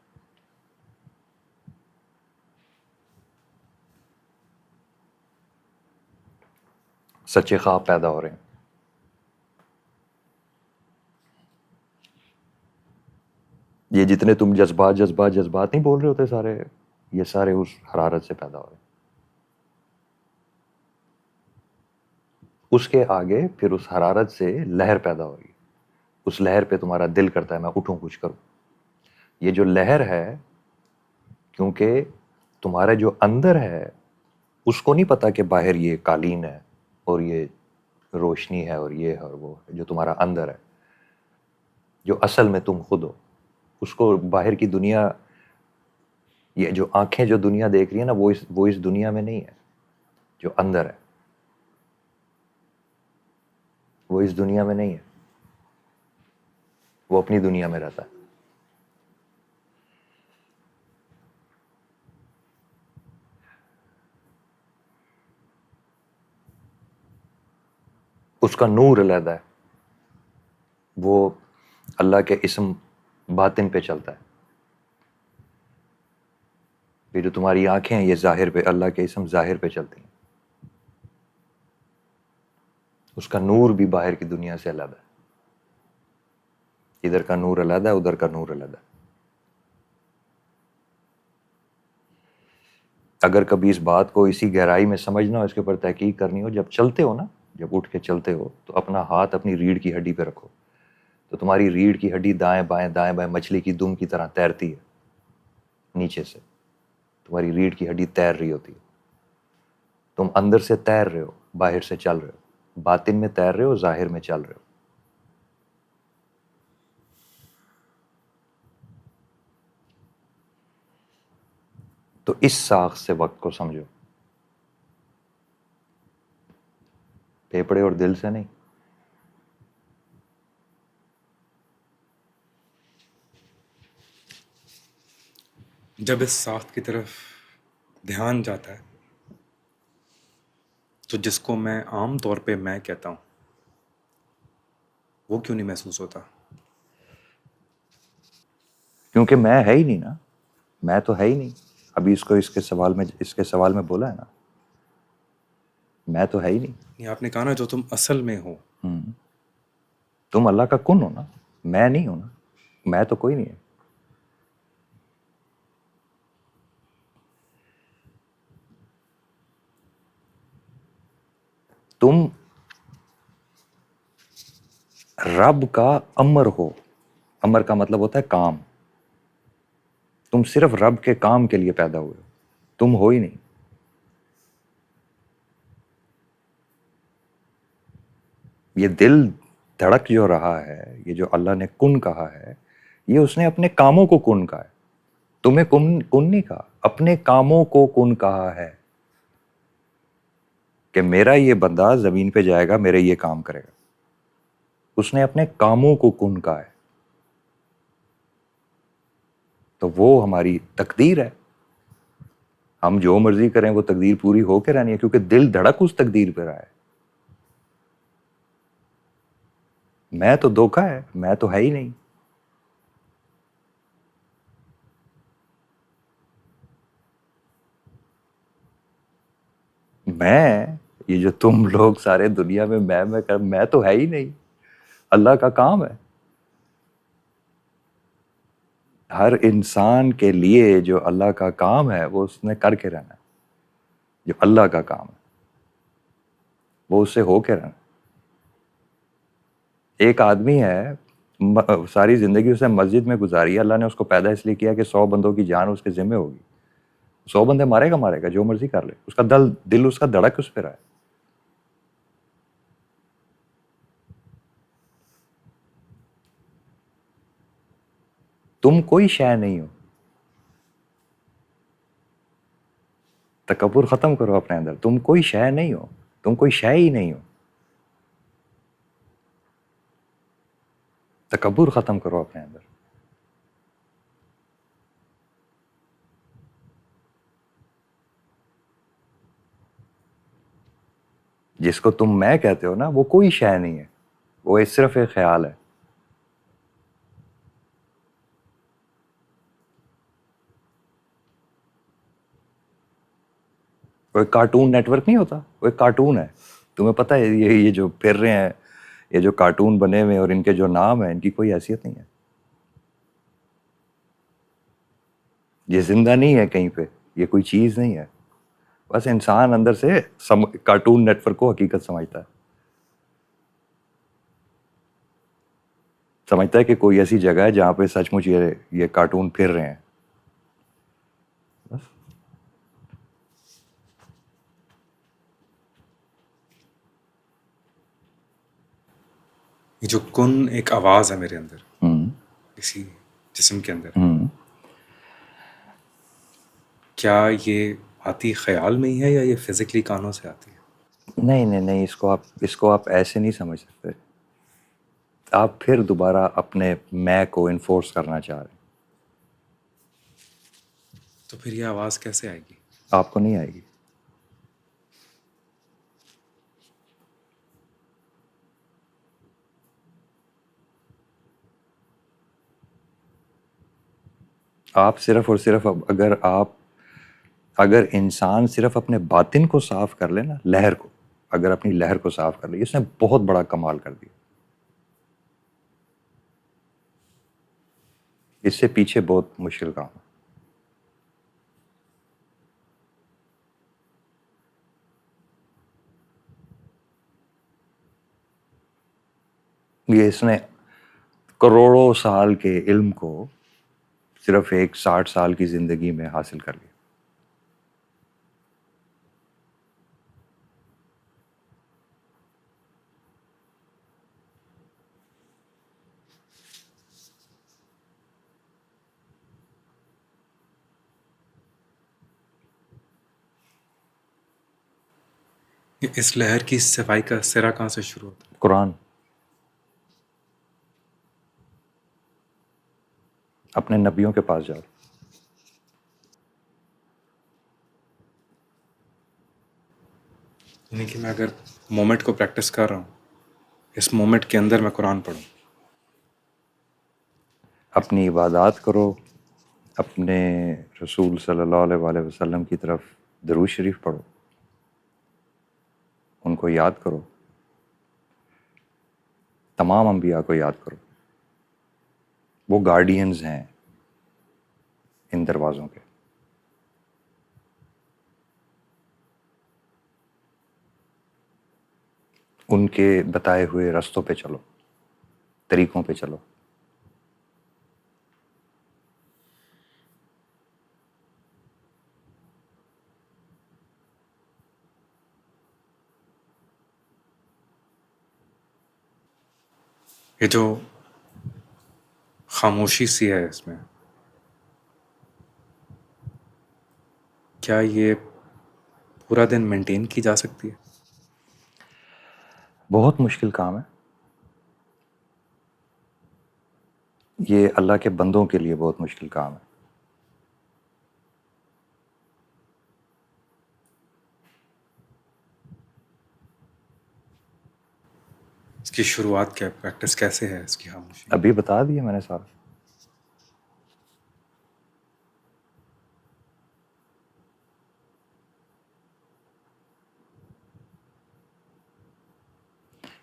[SPEAKER 2] سچے خواب پیدا ہو رہے ہیں. یہ جتنے تم جذبات نہیں بول رہے ہوتے سارے، یہ سارے اس حرارت سے پیدا ہو رہے ہیں. اس کے آگے پھر اس حرارت سے لہر پیدا ہوگی. اس لہر پہ تمہارا دل کرتا ہے میں اٹھوں کچھ کروں. یہ جو لہر ہے کیونکہ تمہارا جو اندر ہے اس کو نہیں پتا کہ باہر یہ قالین ہے اور یہ روشنی ہے اور یہ ہے اور وہ ہے. جو تمہارا اندر ہے جو اصل میں تم خود ہو, اس کو باہر کی دنیا, یہ جو آنکھیں جو دنیا دیکھ رہی ہیں نا وہ اس دنیا میں نہیں ہے. جو اندر ہے وہ اس دنیا میں نہیں ہے, وہ اپنی دنیا میں رہتا ہے. اس کا نور علیحدہ ہے, وہ اللہ کے اسم باطن پہ چلتا ہے. یہ جو تمہاری آنکھیں ہیں یہ ظاہر پہ, اللہ کے اسم ظاہر پہ چلتی ہیں. اس کا نور بھی باہر کی دنیا سے علیحدہ ہے. ادھر کا نور علیحدہ ہے, ادھر کا نور علیحدہ ہے. اگر کبھی اس بات کو اسی گہرائی میں سمجھنا ہو, اس کے اوپر تحقیق کرنی ہو, جب چلتے ہو نا, جب اٹھ کے چلتے ہو تو اپنا ہاتھ اپنی ریڑھ کی ہڈی پہ رکھو, تو تمہاری ریڑھ کی ہڈی دائیں بائیں مچھلی کی دم کی طرح تیرتی ہے. نیچے سے تمہاری ریڑھ کی ہڈی تیر رہی ہوتی ہے. تم اندر سے تیر رہے ہو, باہر سے چل رہے ہو, باطن میں تیر رہے ہو, ظاہر میں چل رہے ہو. تو اس ساخت سے وقت کو سمجھو, پھیپڑے اور دل سے نہیں.
[SPEAKER 1] جب اس ساخت کی طرف دھیان جاتا ہے تو جس کو میں عام طور پہ میں کہتا ہوں وہ کیوں نہیں محسوس ہوتا؟
[SPEAKER 2] کیونکہ میں ہے ہی نہیں نا, میں تو ہے ہی نہیں. ابھی اس کے سوال میں بولا ہے نا, میں تو ہے ہی نہیں.
[SPEAKER 1] یہ آپ نے کہا نا جو تم اصل میں ہو.
[SPEAKER 2] تم اللہ کا کن ہو نا, میں نہیں ہوں نا, میں تو کوئی نہیں ہے. تم رب کا امر ہو. امر کا مطلب ہوتا ہے کام. تم صرف رب کے کام کے لیے پیدا ہوئے ہو, تم ہو ہی نہیں. یہ دل دھڑک جو رہا ہے, یہ جو اللہ نے کن کہا ہے, یہ اس نے اپنے کاموں کو کن کہا ہے. تمہیں کن نہیں کہا, اپنے کاموں کو کن کہا ہے کہ میرا یہ بندہ زمین پہ جائے گا, میرے یہ کام کرے گا. اس نے اپنے کاموں کو کن کہا ہے. تو وہ ہماری تقدیر ہے. ہم جو مرضی کریں وہ تقدیر پوری ہو کے رہنی ہے, کیونکہ دل دھڑک اس تقدیر پہ رہا ہے. میں تو دھوکہ ہے, میں تو ہے ہی نہیں. یہ جو تم لوگ سارے دنیا میں میں تو ہے ہی نہیں. اللہ کا کام ہے. ہر انسان کے لیے جو اللہ کا کام ہے وہ اس نے کر کے رہنا ہے. جو اللہ کا کام ہے وہ اس سے ہو کے رہنا. ایک آدمی ہے, ساری زندگی اسے مسجد میں گزاری ہے. اللہ نے اس کو پیدا اس لیے کیا کہ 100 بندوں کی جان اس کے ذمہ ہوگی. 100 بندے مارے گا, جو مرضی کر لے. اس کا دل اس کا دھڑک اس پہ رہا ہے. تم کوئی شے نہیں ہو. تکبر ختم کرو اپنے اندر. تم کوئی شے نہیں ہو, تم کوئی شے ہی نہیں ہو. تکبر ختم کرو اپنے اندر. جس کو تم میں کہتے ہو نا, وہ کوئی شے نہیں ہے, وہ صرف ایک خیال ہے. وہ ایک کارٹون نیٹ ورک نہیں ہوتا, وہ ایک کارٹون ہے. تمہیں پتہ ہے یہ جو پھر رہے ہیں, یہ جو کارٹون بنے ہوئے اور ان کے جو نام ہیں, ان کی کوئی حیثیت نہیں ہے. یہ زندہ نہیں ہے کہیں پہ, یہ کوئی چیز نہیں ہے. بس انسان اندر سے کارٹون نیٹ ورک کو حقیقت سمجھتا ہے. سمجھتا ہے کہ کوئی ایسی جگہ ہے جہاں پہ سچ مچ یہ کارٹون پھر رہے ہیں.
[SPEAKER 1] یہ جو کن ایک آواز ہے میرے اندر اسی جسم کے اندر، کیا یہ آتی خیال میں ہی ہے یا یہ فزیکلی کانوں سے آتی ہے؟
[SPEAKER 2] نہیں، اس کو آپ ایسے نہیں سمجھ سکتے. آپ پھر دوبارہ اپنے میں کو انفورس کرنا چاہ رہے ہیں.
[SPEAKER 1] تو پھر یہ آواز کیسے آئے گی؟
[SPEAKER 2] آپ کو نہیں آئے گی. آپ صرف اور صرف اگر انسان صرف اپنے باطن کو صاف کر لے نا، لہر کو، اگر اپنی لہر کو صاف کر لے، اس نے بہت بڑا کمال کر دیا. اس سے پیچھے بہت مشکل کام ہے. یہ اس نے کروڑوں سال کے علم کو صرف ایک 60 سال کی زندگی میں حاصل کر لیا.
[SPEAKER 1] اس لہر کی صفائی کا سرا کہاں سے شروع ہوتا ہے؟
[SPEAKER 2] قرآن. اپنے نبیوں کے پاس جاؤ.
[SPEAKER 1] یعنی کہ میں اگر مومنٹ کو پریکٹس کر رہا ہوں، اس مومنٹ کے اندر میں قرآن پڑھوں.
[SPEAKER 2] اپنی عبادات کرو، اپنے رسول صلی اللہ علیہ وآلہ وسلم کی طرف درود شریف پڑھو، ان کو یاد کرو، تمام انبیاء کو یاد کرو. وہ گارڈینز ہیں ان دروازوں کے. ان کے بتائے ہوئے رستوں پہ چلو، طریقوں پہ چلو.
[SPEAKER 1] یہ جو خاموشی سی ہے اس میں، کیا یہ پورا دن مینٹین کی جا سکتی ہے؟
[SPEAKER 2] بہت مشکل کام ہے. یہ اللہ کے بندوں کے لیے بہت مشکل کام ہے.
[SPEAKER 1] اس کی شروعات کیا ہے؟ پریکٹس کیسے ہے اس کی خاموشی؟
[SPEAKER 2] ابھی بتا دیا میں نے سارا.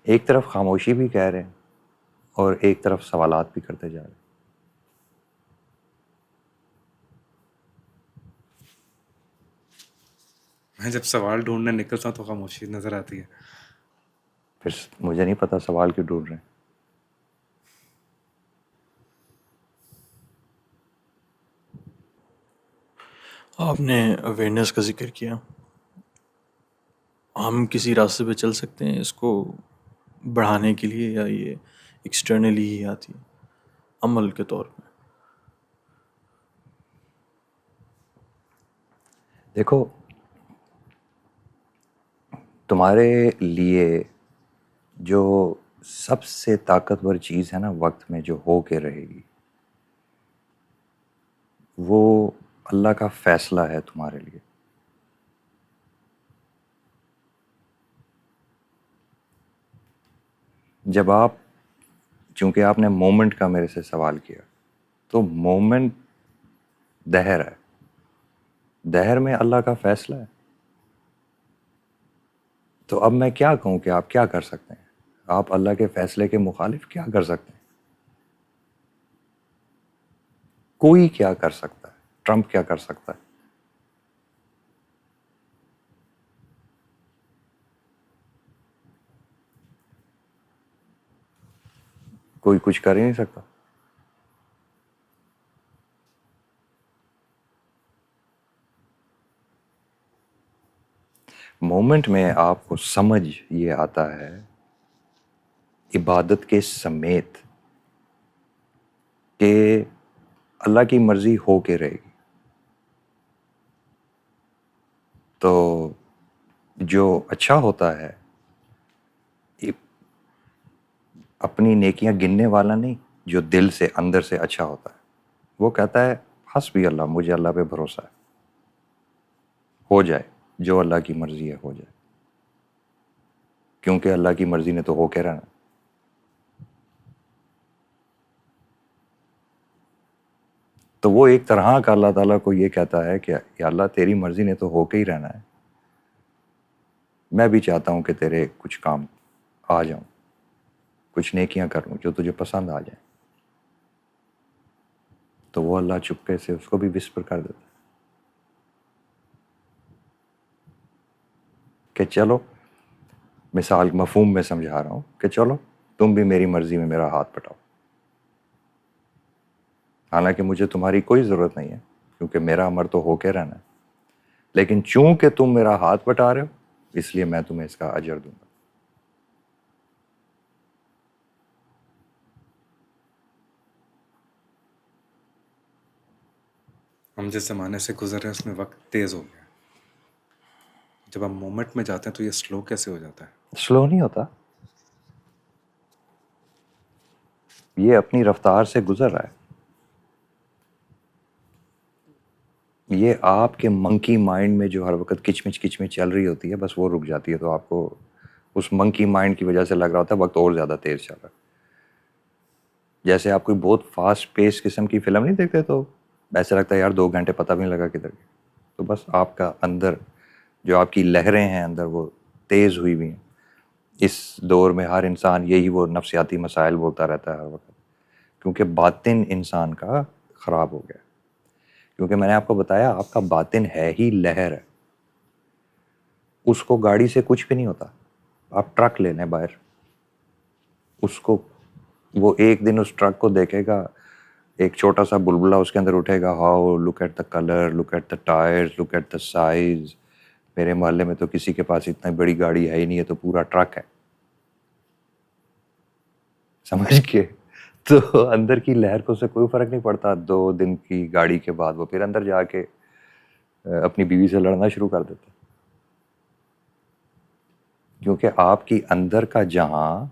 [SPEAKER 2] ایک طرف خاموشی بھی کہہ رہے ہیں اور ایک طرف سوالات بھی کرتے جا رہے ہیں.
[SPEAKER 1] میں جب سوال ڈھونڈنے نکلتا ہوں تو خاموشی نظر آتی ہے.
[SPEAKER 2] پھر مجھے نہیں پتا سوال کیوں ڈھونڈ رہے ہیں.
[SPEAKER 4] آپ نے اویئرنیس کا ذکر کیا. ہم کسی راستے پہ چل سکتے ہیں اس کو بڑھانے کے لیے، یا یہ ایکسٹرنلی ہی آتی ہے عمل کے طور پہ؟
[SPEAKER 2] دیکھو، تمہارے لیے جو سب سے طاقتور چیز ہے نا وقت میں جو ہو کے رہے گی، وہ اللہ کا فیصلہ ہے تمہارے لیے. جب آپ، چونکہ آپ نے مومنٹ کا میرے سے سوال کیا، تو مومنٹ دہر ہے. دہر میں اللہ کا فیصلہ ہے. تو اب میں کیا کہوں کہ آپ کیا کر سکتے ہیں؟ آپ اللہ کے فیصلے کے مخالف کیا کر سکتے ہیں؟ کوئی کیا کر سکتا ہے؟ ٹرمپ کیا کر سکتا ہے؟ کوئی کچھ کر ہی نہیں سکتا. مومنٹ میں آپ کو سمجھ یہ آتا ہے عبادت کے سمیت کہ اللہ کی مرضی ہو کے رہے گی. تو جو اچھا ہوتا ہے اپنی نیکیاں گننے والا نہیں، جو دل سے اندر سے اچھا ہوتا ہے وہ کہتا ہے حسبی اللہ، مجھے اللہ پہ بھروسہ ہے، ہو جائے جو اللہ کی مرضی ہے ہو جائے، کیونکہ اللہ کی مرضی نے تو ہو کے رہنا. تو وہ ایک طرح کا اللہ تعالیٰ کو یہ کہتا ہے کہ یا اللہ تیری مرضی نے تو ہو کے ہی رہنا ہے، میں بھی چاہتا ہوں کہ تیرے کچھ کام آ جاؤں، کچھ نیکیاں کروں جو تجھے پسند آ جائیں. تو وہ اللہ چپکے سے اس کو بھی وسپر کر دیتا ہے کہ چلو، مثال مفہوم میں سمجھا رہا ہوں کہ چلو تم بھی میری مرضی میں میرا ہاتھ پٹاؤ، حالانکہ مجھے تمہاری کوئی ضرورت نہیں ہے کیونکہ میرا امر تو ہو کے رہنا ہے، لیکن چونکہ تم میرا ہاتھ پٹا رہے ہو اس لیے میں تمہیں اس کا اجر دوں گا.
[SPEAKER 1] ہم جس زمانے سے گزر رہے ہیں اس میں وقت تیز ہو گیا. جب ہم مومنٹ میں جاتے ہیں تو یہ سلو کیسے ہو جاتا ہے؟
[SPEAKER 2] سلو نہیں ہوتا، یہ اپنی رفتار سے گزر رہا ہے. یہ آپ کے منکی مائنڈ میں جو ہر وقت کچمچ چل رہی ہوتی ہے بس وہ رک جاتی ہے، تو آپ کو اس منکی مائنڈ کی وجہ سے لگ رہا ہوتا ہے وقت اور زیادہ تیز چل رہا ہے. جیسے آپ کوئی بہت فاسٹ پیس قسم کی فلم نہیں دیکھتے تو ایسا لگتا ہے یار 2 گھنٹے پتہ بھی نہیں لگا کدھر گئے. تو بس آپ کا اندر جو آپ کی لہریں ہیں اندر وہ تیز ہوئی ہوئی ہیں. اس دور میں ہر انسان یہی وہ نفسیاتی مسائل بولتا رہتا ہے ہر وقت، کیونکہ باطن انسان کا خراب ہو گیا. کیونکہ میں نے آپ کو بتایا آپ کا باطن ہے ہی لہر ہے، اس کو گاڑی سے کچھ بھی نہیں ہوتا. آپ ٹرک لے لیں باہر، اس کو وہ ایک دن اس ٹرک کو دیکھے گا، ایک چھوٹا سا بلبلہ اس کے اندر اٹھے گا، how look at the colour, look at the tyre, look at the size, میرے محلے میں تو کسی کے پاس اتنا بڑی گاڑی ہے ہی نہیں ہے تو پورا ٹرک ہے. سمجھ کے تو اندر کی لہر کو سے کوئی فرق نہیں پڑتا. 2 دن کی گاڑی کے بعد وہ پھر اندر جا کے اپنی بیوی سے لڑنا شروع کر دیتا، کیونکہ آپ کی اندر کا جہاں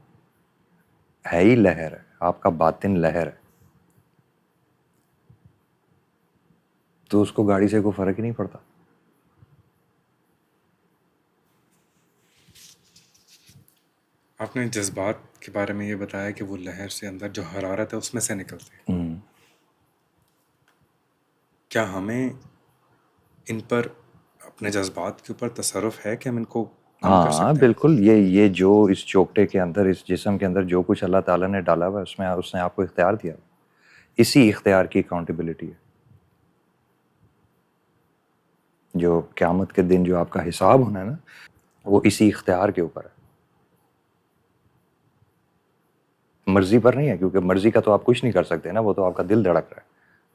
[SPEAKER 2] ہے ہی لہر ہے، آپ کا باطن لہر ہے، تو اس کو گاڑی سے کوئی فرق ہی نہیں پڑتا.
[SPEAKER 1] آپ نے جذبات کے بارے میں یہ بتایا کہ وہ لہر سے اندر جو حرارت ہے اس میں سے نکلتے ہیں. کیا ہمیں ان پر اپنے جذبات کے اوپر تصرف ہے کہ ہم ان کو کم کر
[SPEAKER 2] ہاں
[SPEAKER 1] سکتے ہیں؟
[SPEAKER 2] بالکل، یہ جو اس چوکٹے کے اندر، اس جسم کے اندر جو کچھ اللہ تعالیٰ نے ڈالا ہوا ہے اس نے آپ کو اختیار دیا، اسی اختیار کی اکاؤنٹیبلٹی ہے. جو قیامت کے دن جو آپ کا حساب ہونا ہے نا وہ اسی اختیار کے اوپر ہے، مرضی پر نہیں ہے، کیونکہ مرضی کا تو آپ کچھ نہیں کر سکتے نا، وہ تو آپ کا دل دھڑک رہا ہے،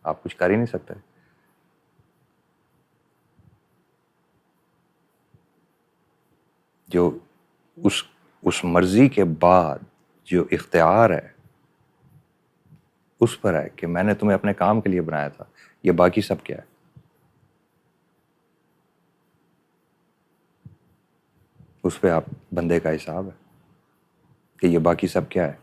[SPEAKER 2] آپ کچھ کر ہی نہیں سکتے. جو اس مرضی کے بعد جو اختیار ہے اس پر ہے کہ میں نے تمہیں اپنے کام کے لیے بنایا تھا، یہ باقی سب کیا ہے. اس پہ آپ بندے کا حساب ہے کہ یہ باقی سب کیا ہے.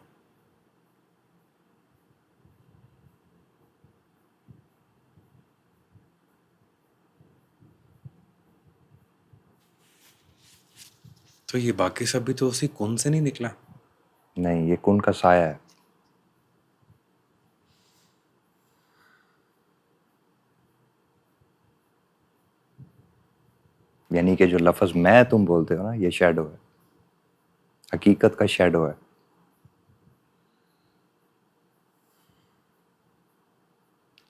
[SPEAKER 1] تو یہ باقی سب بھی تو اسی کن سے نہیں نکلا؟
[SPEAKER 2] نہیں، یہ کن کا سایہ ہے. یعنی کہ جو لفظ میں تم بولتے ہو نا یہ شیڈو ہے، حقیقت کا شیڈو ہے.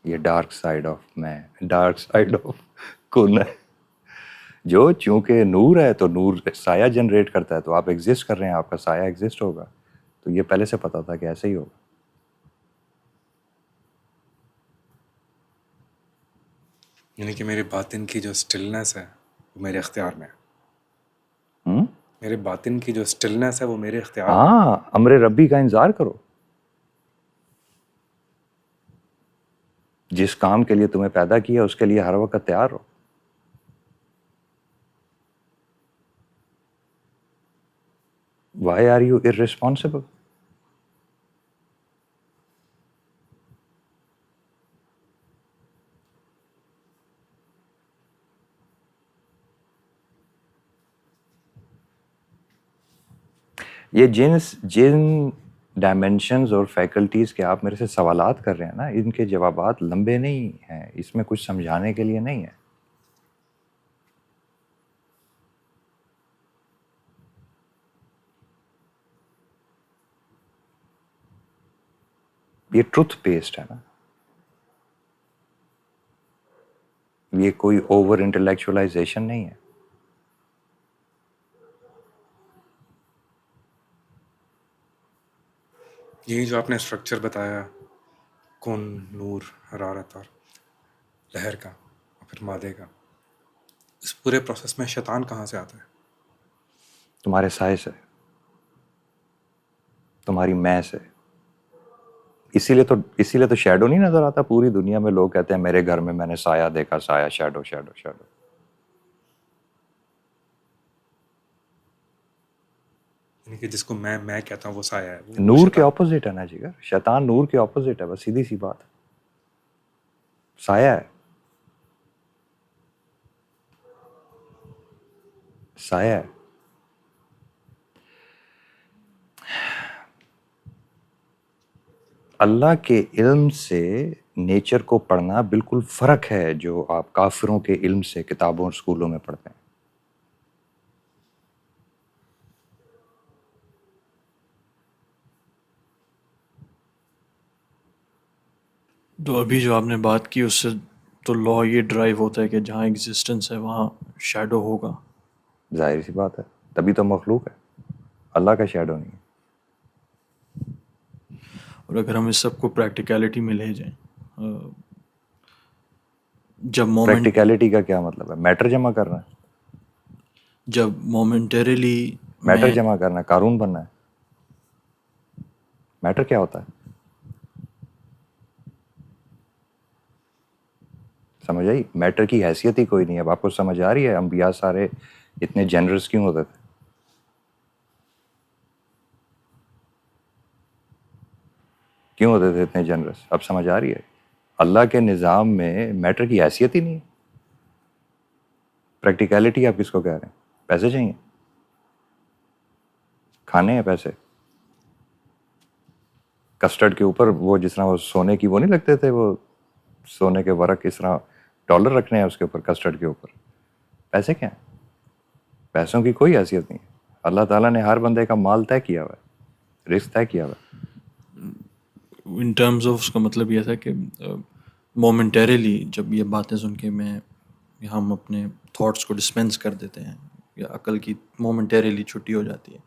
[SPEAKER 2] یہ ڈارک سائیڈ آف میں، ڈارک سائیڈ آف کن ہے، جو چونکہ نور ہے تو نور سایہ جنریٹ کرتا ہے، تو آپ ایگزسٹ کر رہے ہیں، آپ کا سایہ ایگزسٹ ہوگا، تو یہ پہلے سے پتا تھا کہ ایسے ہی ہوگا.
[SPEAKER 1] یعنی کہ میرے باطن کی جو اسٹلنس ہے وہ میرے اختیار میں ہے.
[SPEAKER 2] ہوں؟
[SPEAKER 1] میرے باطن کی جو اسٹلنس ہے وہ میرے اختیار میں ہے.
[SPEAKER 2] ہاں، امر ربی کا انتظار کرو. جس کام کے لیے تمہیں پیدا کیا اس کے لیے ہر وقت تیار ہو. Why are you irresponsible? یہ جن ڈائمینشنز اور فیکلٹیز کے آپ میرے سے سوالات کر رہے ہیں نا، ان کے جوابات لمبے نہیں ہیں، اس میں کچھ سمجھانے کے لیے نہیں ہے. یہ ٹروتھ بیسڈ ہے نا، یہ کوئی اوور انٹلیکچولائزیشن نہیں ہے.
[SPEAKER 1] یہی جو آپ نے اسٹرکچر بتایا، کون، نور، حرارت اور لہر کا اور پھر مادے کا، اس پورے پروسیس میں شیطان کہاں سے آتا ہے؟
[SPEAKER 2] تمہارے سائے سے، تمہاری میں سے. اسی لیے تو شیڈو نہیں نظر آتا. پوری دنیا میں لوگ کہتے ہیں میرے گھر میں میں نے سایہ دیکھا، سایہ، شیڈو شیڈو شیڈو.
[SPEAKER 1] یعنی کہ جس کو میں کہتا ہوں وہ سایہ ہے، وہ
[SPEAKER 2] نور کے
[SPEAKER 1] شیطان.
[SPEAKER 2] اپوزٹ ہے نا جگر. شیطان نور کے اپوزٹ ہے، بس سیدھی سی بات. سایہ ہے، سایہ ہے. اللہ کے علم سے نیچر کو پڑھنا بالکل فرق ہے جو آپ کافروں کے علم سے کتابوں اور اسکولوں میں پڑھتے ہیں.
[SPEAKER 4] تو ابھی جو آپ نے بات کی اس سے تو لا یہ ڈرائیو ہوتا ہے کہ جہاں ایگزسٹنس ہے وہاں شیڈو ہوگا.
[SPEAKER 2] ظاہر سی بات ہے، تبھی تو مخلوق ہے، اللہ کا شیڈو نہیں ہے.
[SPEAKER 4] اور اگر ہم اس سب کو پریکٹیکلٹی میں لے جائیں، جب
[SPEAKER 2] پریکٹیکلٹی کا کیا مطلب ہے؟ میٹر جمع کرنا ہے،
[SPEAKER 4] جب مومنٹریلی
[SPEAKER 2] میٹر جمع کرنا ہے، قارون بننا ہے. میٹر کیا ہوتا ہے؟ سمجھ آئی؟ میٹر کی حیثیت ہی کوئی نہیں ہے. اب آپ کو سمجھ آ رہی ہے انبیاء سارے اتنے جنرس کیوں ہوتے تھے؟ کیوں ہوتے تھے اتنے جنرس؟ اب سمجھ آ رہی ہے؟ اللہ کے نظام میں میٹر کی حیثیت ہی نہیں ہے. پریکٹیکلٹی آپ کس کو کہہ رہے ہیں؟ پیسے چاہیے، کھانے ہیں پیسے. کسٹرڈ کے اوپر وہ جس طرح وہ سونے کی وہ نہیں لگتے تھے، وہ سونے کے ورق اس طرح ڈالر رکھنے ہیں اس کے اوپر، کسٹرڈ کے اوپر. پیسے کیا ہیں؟ پیسوں کی کوئی حیثیت نہیں ہے. اللہ تعالیٰ نے ہر بندے کا مال طے کیا ہوا ہے، رزق طے کیا ہوا ہے.
[SPEAKER 4] ان ٹرمز آف اس کا مطلب یہ تھا کہ مومنٹریلی جب یہ باتیں سن کے ہم اپنے تھاٹس کو ڈسپینس کر دیتے ہیں یا عقل کی مومنٹریلی چھٹی ہو جاتی ہے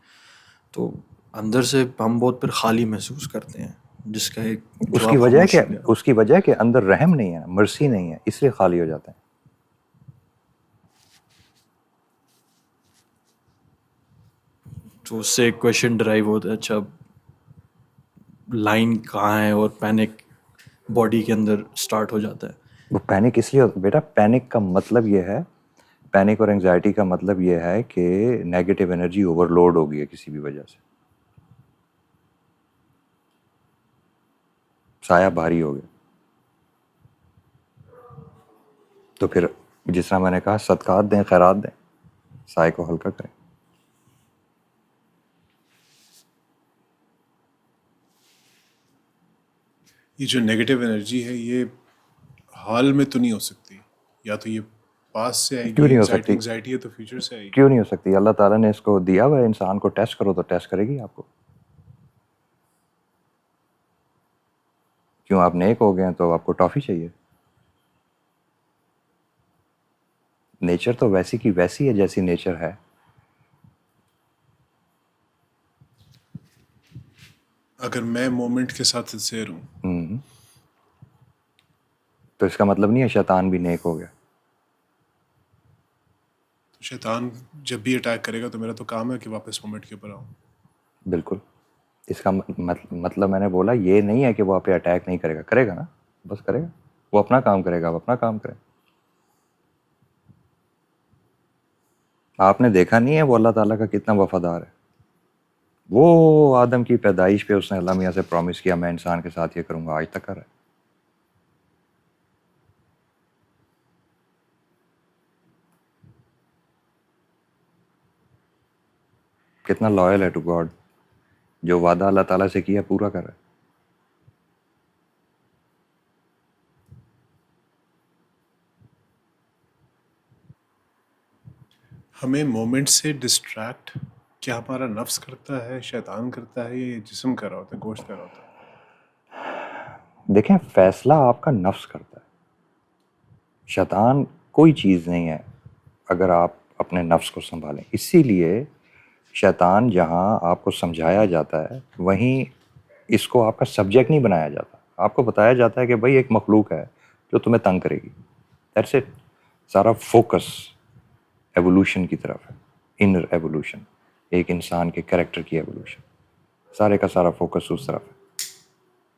[SPEAKER 4] تو اندر سے ہم بہت پھر خالی محسوس کرتے ہیں، جس کا ایک
[SPEAKER 2] اس کی
[SPEAKER 4] جواب
[SPEAKER 2] وجہ
[SPEAKER 4] خاموشی
[SPEAKER 2] کیا؟
[SPEAKER 4] کا ہے.
[SPEAKER 2] اس کی وجہ کہ اندر رحم نہیں ہے، مرسی نہیں ہے، اس لیے خالی ہو جاتے ہیں.
[SPEAKER 4] تو اس سے ایک کویشچن ڈرائیو ہوتا ہے، اچھا لائن کہاں ہے، اور پینک باڈی کے اندر اسٹارٹ ہو جاتا ہے.
[SPEAKER 2] وہ پینک اس لیے ہوتا ہے بیٹا، پینک کا مطلب یہ ہے، پینک اور انگزائٹی کا مطلب یہ ہے کہ نیگیٹو انرجی اوور لوڈ ہو گئی ہے کسی بھی وجہ سے. سایہ بھاری ہو گیا. تو پھر جس طرح میں نے کہا صدقات دیں، خیرات دیں، سائے کو ہلکا کریں.
[SPEAKER 3] یہ جو نیگیٹو انرجی ہے یہ حال میں تو نہیں ہو سکتی، یا تو یہ پاس سے آئے
[SPEAKER 2] کیوں
[SPEAKER 3] گی،
[SPEAKER 2] نہیں ہو سکتی؟
[SPEAKER 3] انگزائٹی ہے تو فیوچر سے آئے گی.
[SPEAKER 2] کیوں نہیں ہو سکتی؟ اللہ تعالیٰ نے اس کو دیا ہوا ہے انسان کو، ٹیسٹ کرو تو ٹیسٹ کرے گی آپ کو. کیوں آپ نیک ہو گئے ہیں تو آپ کو ٹافی چاہیے؟ نیچر تو ویسی کی ویسی ہے جیسی نیچر ہے.
[SPEAKER 3] اگر میں مومنٹ کے ساتھ سنسیئر ہوں،
[SPEAKER 2] تو اس کا مطلب نہیں ہے شیطان بھی نیک ہو گیا.
[SPEAKER 3] شیطان جب بھی اٹیک کرے گا تو میرا تو کام ہے کہ واپس مومنٹ کے اوپر آؤں.
[SPEAKER 2] بالکل. اس کا مطلب میں نے بولا یہ نہیں ہے کہ وہ آپ پہ اٹیک نہیں کرے گا, کرے گا نا, بس کرے گا, وہ اپنا کام کرے گا, وہ اپنا کام کرے. آپ نے دیکھا نہیں ہے وہ اللہ تعالیٰ کا کتنا وفادار ہے. وہ آدم کی پیدائش پہ اس نے اللہ میاں سے پرومس کیا میں انسان کے ساتھ یہ کروں گا, آج تک کر رہا ہے. کتنا لائل ہے ٹو گاڈ, جو وعدہ اللہ تعالیٰ سے کیا پورا کر رہا ہے.
[SPEAKER 3] ہمیں مومنٹ سے ڈسٹریکٹ کیا ہمارا نفس کرتا ہے, شیطان کرتا ہے, یا یہ جسم کر رہا ہوتا ہے, گوشت کر رہا ہوتا ہے؟
[SPEAKER 2] دیکھیں فیصلہ آپ کا نفس کرتا ہے, شیطان کوئی چیز نہیں ہے اگر آپ اپنے نفس کو سنبھالیں. اسی لیے شیطان جہاں آپ کو سمجھایا جاتا ہے وہیں اس کو آپ کا سبجیکٹ نہیں بنایا جاتا. آپ کو بتایا جاتا ہے کہ بھائی ایک مخلوق ہے جو تمہیں تنگ کرے گی, دیٹس اٹ. سارا فوکس ایوولوشن کی طرف ہے, انر ایوولوشن, ایک انسان کے کریکٹر کی ایوولوشن, سارے کا سارا فوکس اس طرف ہے.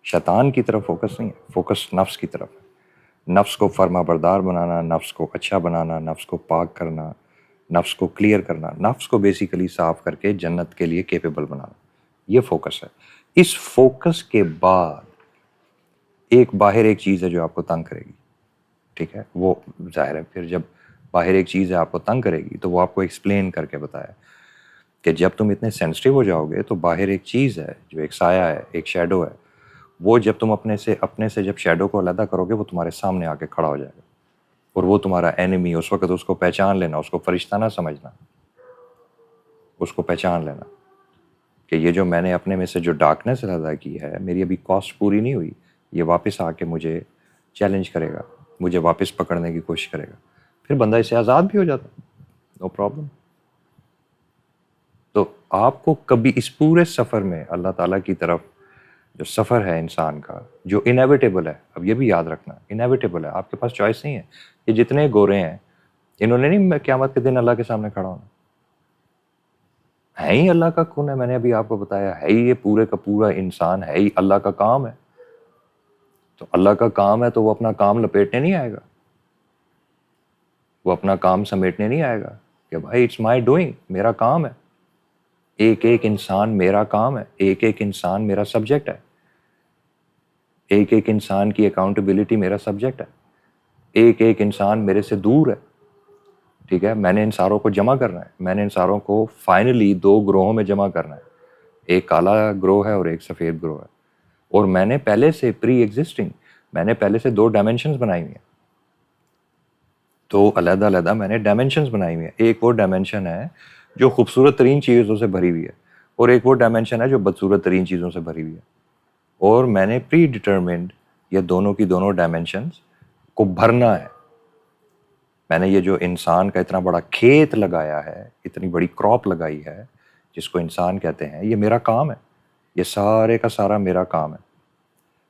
[SPEAKER 2] شیطان کی طرف فوکس نہیں ہے, فوکس نفس کی طرف ہے. نفس کو فرما بردار بنانا, نفس کو اچھا بنانا, نفس کو پاک کرنا, نفس کو کلیئر کرنا, نفس کو بیسیکلی صاف کر کے جنت کے لیے کیپیبل بنانا, یہ فوکس ہے. اس فوکس کے بعد باہر ایک چیز ہے جو آپ کو تنگ کرے گی, ٹھیک ہے, وہ ظاہر ہے پھر جب باہر ایک چیز ہے آپ کو تنگ کرے گی تو وہ آپ کو ایکسپلین کر کے بتایا کہ جب تم اتنے سینسٹیو ہو جاؤ گے تو باہر ایک چیز ہے جو ایک سایہ ہے, ایک شیڈو ہے, وہ جب تم اپنے سے جب شیڈو کو علیحدہ کرو گے وہ تمہارے سامنے آ کے کھڑا ہو جائے گا, اور وہ تمہارا اینیمی. اس وقت اس کو پہچان لینا, اس کو فرشتہ نہ سمجھنا, اس کو پہچان لینا کہ یہ جو میں نے اپنے میں سے جو ڈارکنیس ادا کی ہے میری ابھی کاسٹ پوری نہیں ہوئی, یہ واپس آ کے مجھے چیلنج کرے گا, مجھے واپس پکڑنے کی کوشش کرے گا. پھر بندہ اس سے آزاد بھی ہو جاتا, نو پرابلم. تو آپ کو کبھی اس پورے سفر میں اللہ تعالیٰ کی طرف جو سفر ہے انسان کا, جو انیویٹیبل ہے, اب یہ بھی یاد رکھنا انیویٹیبل ہے, آپ کے پاس چوائس نہیں ہے. یہ جتنے گورے ہیں انہوں نے نہیں قیامت کے دن اللہ کے سامنے کھڑا ہونا, ہے ہی اللہ کا خون ہے. میں نے ابھی آپ کو بتایا ہے ہی یہ پورے کا پورا انسان ہے ہی اللہ کا کام ہے. تو اللہ کا کام ہے تو وہ اپنا کام لپیٹنے نہیں آئے گا, وہ اپنا کام سمیٹنے نہیں آئے گا کہ بھائی اٹس مائی ڈوئنگ, میرا کام ہے. ایک ایک انسان میرا کام ہے, ایک ایک انسان میرا سبجیکٹ ہے, ایک ایک انسان کی اکاؤنٹیبلٹی میرا سبجیکٹ ہے, ایک ایک انسان میرے سے دور ہے, ٹھیک ہے. میں نے ان ساروں کو جمع کرنا ہے, میں نے ان ساروں کو فائنلی 2 گروہوں میں جمع کرنا ہے, ایک کالا گروہ ہے اور ایک سفید گروہ ہے. اور میں نے پہلے سے پری ایگزسٹنگ میں نے پہلے سے 2 ڈائمینشنز بنائی ہوئی ہیں, تو علیحدہ علیحدہ میں نے ڈائمینشنز بنائی ہوئی ہیں. ایک وہ ڈائمینشن ہے جو خوبصورت ترین چیزوں سے بھری ہوئی ہے, اور ایک وہ ڈائمینشن ہے جو بدصورت ترین چیزوں سے بھری ہوئی ہے. اور میں نے پری ڈٹرمنڈ یہ دونوں کی دونوں ڈائمینشنز کو بھرنا ہے. میں نے یہ جو انسان کا اتنا بڑا کھیت لگایا ہے, اتنی بڑی کراپ لگائی ہے جس کو انسان کہتے ہیں, یہ میرا کام ہے, یہ سارے کا سارا میرا کام ہے.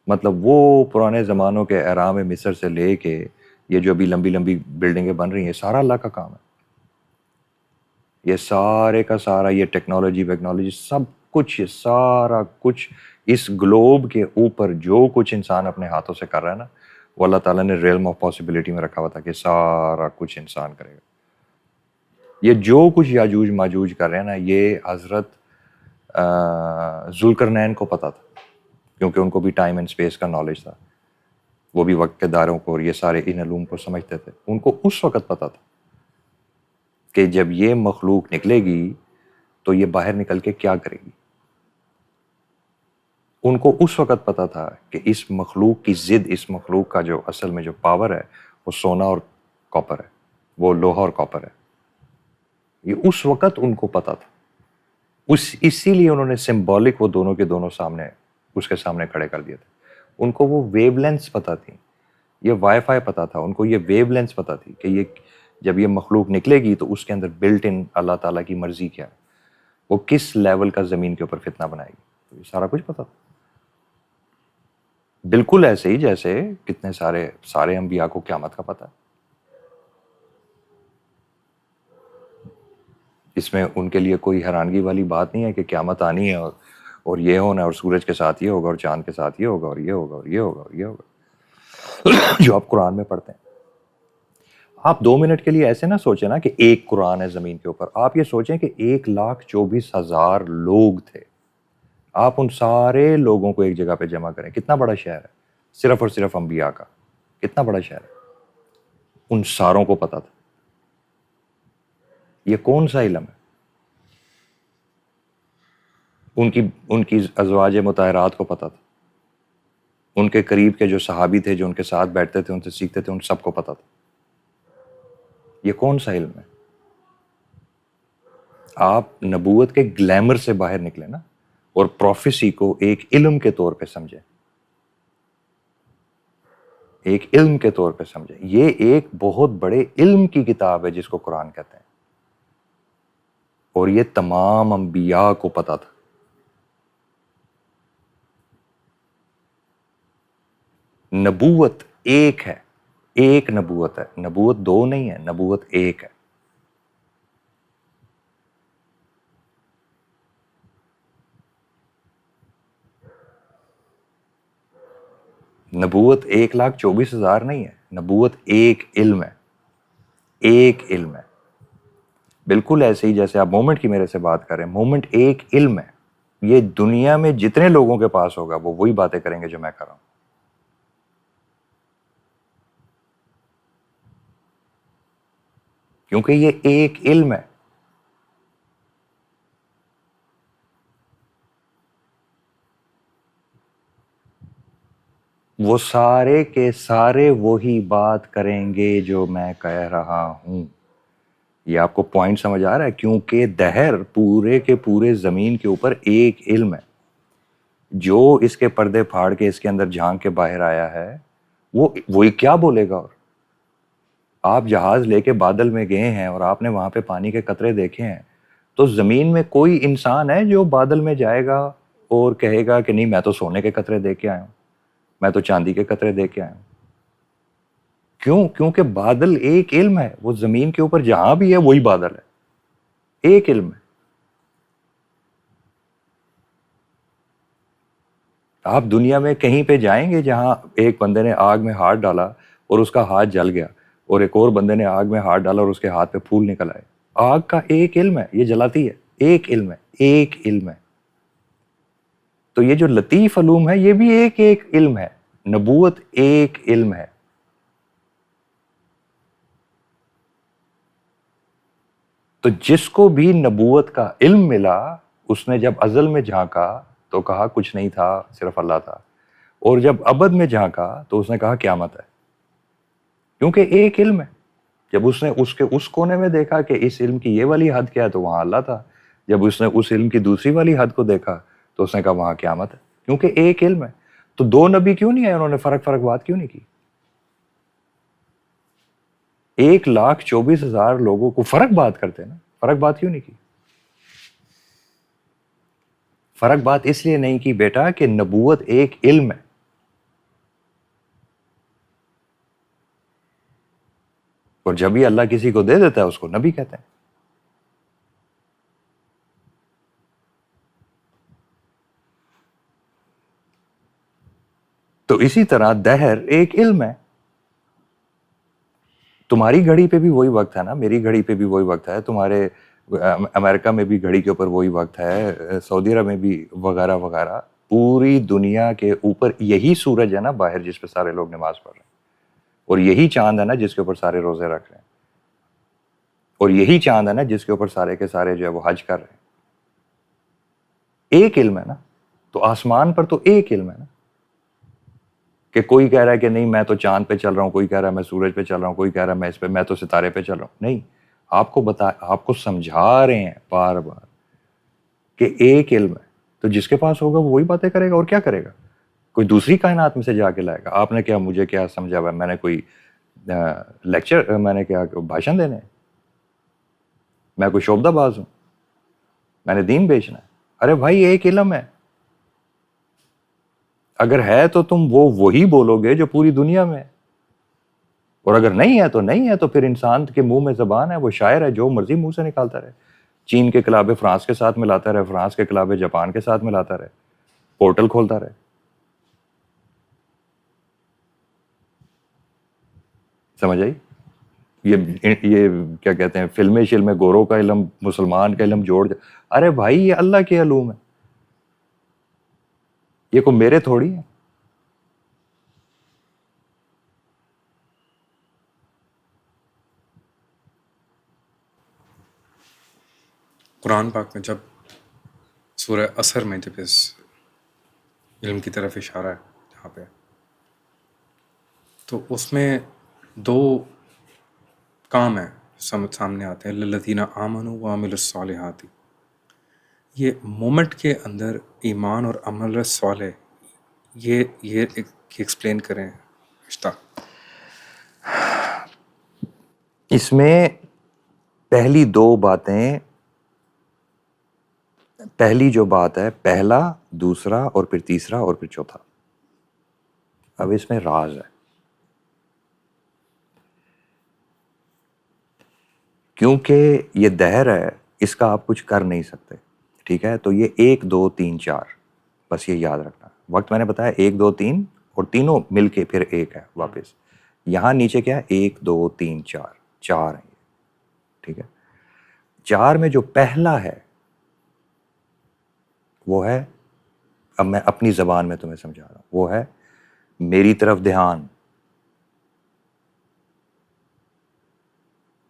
[SPEAKER 2] مطلب وہ پرانے زمانوں کے احرام مصر سے لے کے یہ جو ابھی لمبی لمبی بلڈنگیں بن رہی ہیں, یہ سارا اللہ کا کام ہے. یہ سارے کا سارا یہ ٹیکنالوجی سب کچھ, یہ سارا کچھ اس گلوب کے اوپر جو کچھ انسان اپنے ہاتھوں سے کر رہا ہے نا, وہ اللہ تعالیٰ نے ریلم آف پاسبلٹی میں رکھا ہوا تھا کہ سارا کچھ انسان کرے گا. یہ جو کچھ یاجوج ماجوج کر رہے ہیں نا, یہ حضرت ذوالقرنین کو پتا تھا, کیونکہ ان کو بھی ٹائم اینڈ اسپیس کا نالج تھا, وہ بھی وقت کے داروں کو اور یہ سارے ان علوم کو سمجھتے تھے. ان کو اس وقت پتا تھا کہ جب یہ مخلوق نکلے گی تو یہ باہر نکل کے کیا کرے گی. ان کو اس وقت پتا تھا کہ اس مخلوق کی ضد, اس مخلوق کا جو اصل میں جو پاور ہے وہ سونا اور کاپر ہے, وہ لوہا اور کاپر ہے. یہ اس وقت ان کو پتا تھا, اسی لیے انہوں نے سمبولک وہ دونوں کے دونوں سامنے اس کے سامنے کھڑے کر دیے تھے. ان کو وہ ویو لینس پتا تھی, یہ وائی فائی پتا تھا, ان کو یہ ویو لینس پتا تھی کہ یہ جب یہ مخلوق نکلے گی تو اس کے اندر بلٹ ان اللہ تعالیٰ کی مرضی کیا ہے, وہ کس لیول کا زمین کے اوپر فتنہ بنائے گی. تو یہ سارا کچھ پتا تھا. بالکل ایسے ہی جیسے کتنے سارے انبیاء کو قیامت کا پتہ ہے. اس میں ان کے لیے کوئی حیرانگی والی بات نہیں ہے کہ قیامت آنی ہے اور یہ ہونا ہے اور سورج کے ساتھ یہ ہوگا اور چاند کے ساتھ یہ ہوگا اور یہ ہوگا اور یہ ہوگا اور یہ ہوگا جو آپ قرآن میں پڑھتے ہیں. آپ 2 منٹ کے لیے ایسے نہ سوچیں نا کہ ایک قرآن ہے زمین کے اوپر. آپ یہ سوچیں کہ 1,24,000 لوگ تھے. آپ ان سارے لوگوں کو ایک جگہ پہ جمع کریں. کتنا بڑا شہر ہے صرف اور صرف انبیاء کا. کتنا بڑا شہر ہے. ان ساروں کو پتا تھا. یہ کون سا علم ہے؟ ان کی ازواج مطہرات کو پتا تھا. ان کے قریب کے جو صحابی تھے جو ان کے ساتھ بیٹھتے تھے ان سے سیکھتے تھے ان سب کو پتا تھا. یہ کون سا علم ہے؟ آپ نبوت کے گلیمر سے باہر نکلے نا اور پروفیسی کو ایک علم کے طور پہ سمجھیں. ایک علم کے طور پہ سمجھیں. یہ ایک بہت بڑے علم کی کتاب ہے جس کو قرآن کہتے ہیں. اور یہ تمام انبیاء کو پتا تھا. نبوت ایک ہے. ایک نبوت ہے. نبوت 2 نہیں ہے. نبوت ایک ہے. نبوت 1,24,000 نہیں ہے. نبوت ایک علم ہے. ایک علم ہے. بالکل ایسے ہی جیسے آپ مومنٹ کی میرے سے بات کر رہے ہیں. مومنٹ ایک علم ہے. یہ دنیا میں جتنے لوگوں کے پاس ہوگا وہ وہی باتیں کریں گے جو میں کر رہا ہوں. کیونکہ یہ ایک علم ہے. وہ سارے کے سارے وہی بات کریں گے جو میں کہہ رہا ہوں. یہ آپ کو پوائنٹ سمجھ آ رہا ہے؟ کیونکہ دہر پورے کے پورے زمین کے اوپر ایک علم ہے. جو اس کے پردے پھاڑ کے اس کے اندر جھانک کے باہر آیا ہے وہی کیا بولے گا. اور آپ جہاز لے کے بادل میں گئے ہیں اور آپ نے وہاں پہ پانی کے قطرے دیکھے ہیں تو زمین میں کوئی انسان ہے جو بادل میں جائے گا اور کہے گا کہ نہیں میں تو سونے کے قطرے دیکھ کے آیا ہوں, میں تو چاندی کے قطرے دیکھ کے آیا ہوں. کیوں؟ کیونکہ بادل ایک علم ہے. وہ زمین کے اوپر جہاں بھی ہے وہی بادل ہے. ایک علم ہے. آپ دنیا میں کہیں پہ جائیں گے جہاں ایک بندے نے آگ میں ہاتھ ڈالا اور اس کا ہاتھ جل گیا اور ایک اور بندے نے آگ میں ہاتھ ڈالا اور اس کے ہاتھ پہ پھول نکل آئے. آگ کا ایک علم ہے, یہ جلاتی ہے. ایک علم ہے. ایک علم ہے. تو یہ جو لطیف علوم ہے یہ بھی ایک علم ہے. نبوت ایک علم ہے. تو جس کو بھی نبوت کا علم ملا اس نے جب ازل میں جھانکا تو کہا کچھ نہیں تھا, صرف اللہ تھا. اور جب ابد میں جھانکا تو اس نے کہا قیامت ہے. کیونکہ ایک علم ہے. جب اس نے اس کونے میں دیکھا کہ اس علم کی یہ والی حد کیا ہے تو وہاں اللہ تھا. جب اس نے اس علم کی دوسری والی حد کو دیکھا تو اس نے کہا وہاں قیامت ہے. کیونکہ ایک علم ہے. تو 2 نبی کیوں نہیں آئے؟ انہوں نے فرق بات کیوں نہیں کی؟ 1,24,000 لوگوں کو فرق بات کرتے ہیں نا, فرق بات کیوں نہیں کی؟ فرق بات اس لیے نہیں کی بیٹا کہ نبوت ایک علم ہے. اور جب ہی اللہ کسی کو دے دیتا ہے اس کو نبی کہتے ہیں. تو اسی طرح دہر ایک علم ہے. تمہاری گھڑی پہ بھی وہی وقت ہے نا, میری گھڑی پہ بھی وہی وقت ہے, تمہارے امریکہ میں بھی گھڑی کے اوپر وہی وقت ہے, سعودی عرب میں بھی وغیرہ وغیرہ. پوری دنیا کے اوپر یہی سورج ہے نا باہر جس پہ سارے لوگ نماز پڑھ رہے ہیں, اور یہی چاند ہے نا جس کے اوپر سارے روزے رکھ رہے ہیں, اور یہی چاند ہے نا جس کے اوپر سارے کے سارے جو ہے وہ حج کر رہے ہیں. ایک علم ہے نا. تو آسمان پر تو ایک علم ہے نا, کہ کوئی کہہ رہا ہے کہ نہیں میں تو چاند پہ چل رہا ہوں, کوئی کہہ رہا ہے میں سورج پہ چل رہا ہوں, کوئی کہہ رہا ہے میں تو ستارے پہ چل رہا ہوں. نہیں, آپ کو سمجھا رہے ہیں بار بار کہ ایک علم ہے. تو جس کے پاس ہوگا وہ وہی باتیں کرے گا. اور کیا کرے گا؟ کوئی دوسری کائنات میں سے جا کے لائے گا. آپ نے کیا مجھے کیا سمجھا ہوا ہے؟ میں نے کوئی لیکچر, میں نے کیا بھاشن دینے, میں کوئی شعبدہ باز ہوں, میں نے دین بیچنا ہے؟ ارے بھائی ایک علم ہے. اگر ہے تو تم وہی بولو گے جو پوری دنیا میں ہے, اور اگر نہیں ہے تو نہیں ہے. تو پھر انسان کے منہ میں زبان ہے, وہ شاعر ہے, جو مرضی منہ سے نکالتا رہے. چین کے کلابے فرانس کے ساتھ ملاتا رہے, فرانس کے کلابے جاپان کے ساتھ ملاتا رہے, پورٹل کھولتا رہے. سمجھ آئی؟ یہ کیا کہتے ہیں, فلمیں گوروں کا علم مسلمان کا علم جوڑ. ارے بھائی یہ اللہ کے علوم ہے, یہ کوئی میرے تھوڑی ہے.
[SPEAKER 1] قرآن پاک میں جب سورہ عصر میں جب اس علم کی طرف اشارہ ہے جہاں پہ, تو اس میں 2 کام ہیں سامنے آتے ہیں, للذین آمنوا وعملوا الصالحات. یہ مومنٹ کے اندر ایمان اور عمل صالح یہ ایکسپلین کریں رشتہ.
[SPEAKER 2] اس میں پہلی 2 باتیں, پہلی جو بات ہے, پہلا, دوسرا اور پھر تیسرا اور پھر چوتھا. اب اس میں راز ہے, کیونکہ یہ دہر ہے, اس کا آپ کچھ کر نہیں سکتے. ٹھیک ہے, تو یہ 1 2 3 4 بس یہ یاد رکھنا. وقت میں نے بتایا 1 2 3 اور تینوں مل کے پھر 1 ہے واپس. یہاں نیچے کیا ہے, 1 2 3 4 4 ہیں یہ. ٹھیک ہے, 4 میں جو پہلا ہے وہ ہے, اب میں اپنی زبان میں تمہیں سمجھا رہا ہوں, وہ ہے میری طرف دھیان,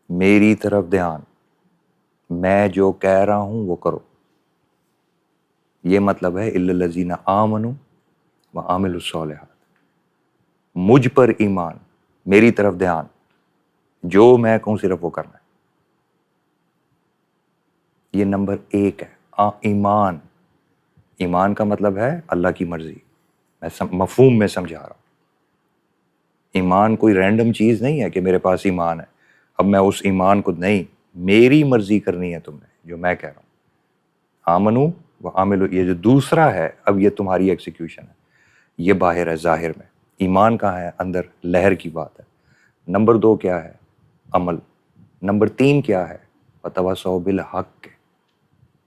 [SPEAKER 2] میری طرف دھیان, میں جو کہہ رہا ہوں وہ کرو. یہ مطلب ہے الا الذین آمنوا وعملوا الصالحات, مجھ پر ایمان, میری طرف دھیان, جو میں کہوں صرف وہ کرنا ہے. یہ نمبر 1 ہے. ایمان, ایمان کا مطلب ہے اللہ کی مرضی. میں مفہوم میں سمجھا رہا ہوں. ایمان کوئی رینڈم چیز نہیں ہے کہ میرے پاس ایمان ہے اب میں اس ایمان کو, نہیں, میری مرضی کرنی ہے تم نے جو میں کہہ رہا ہوں. آمنو وعملوا, یہ جو دوسرا ہے اب یہ تمہاری ایکسیکیوشن ہے, یہ باہر ہے ظاہر میں. ایمان کہاں ہے, اندر لہر کی بات ہے. نمبر 2 کیا ہے, عمل. نمبر 3 کیا ہے, وتواصوا بالحق,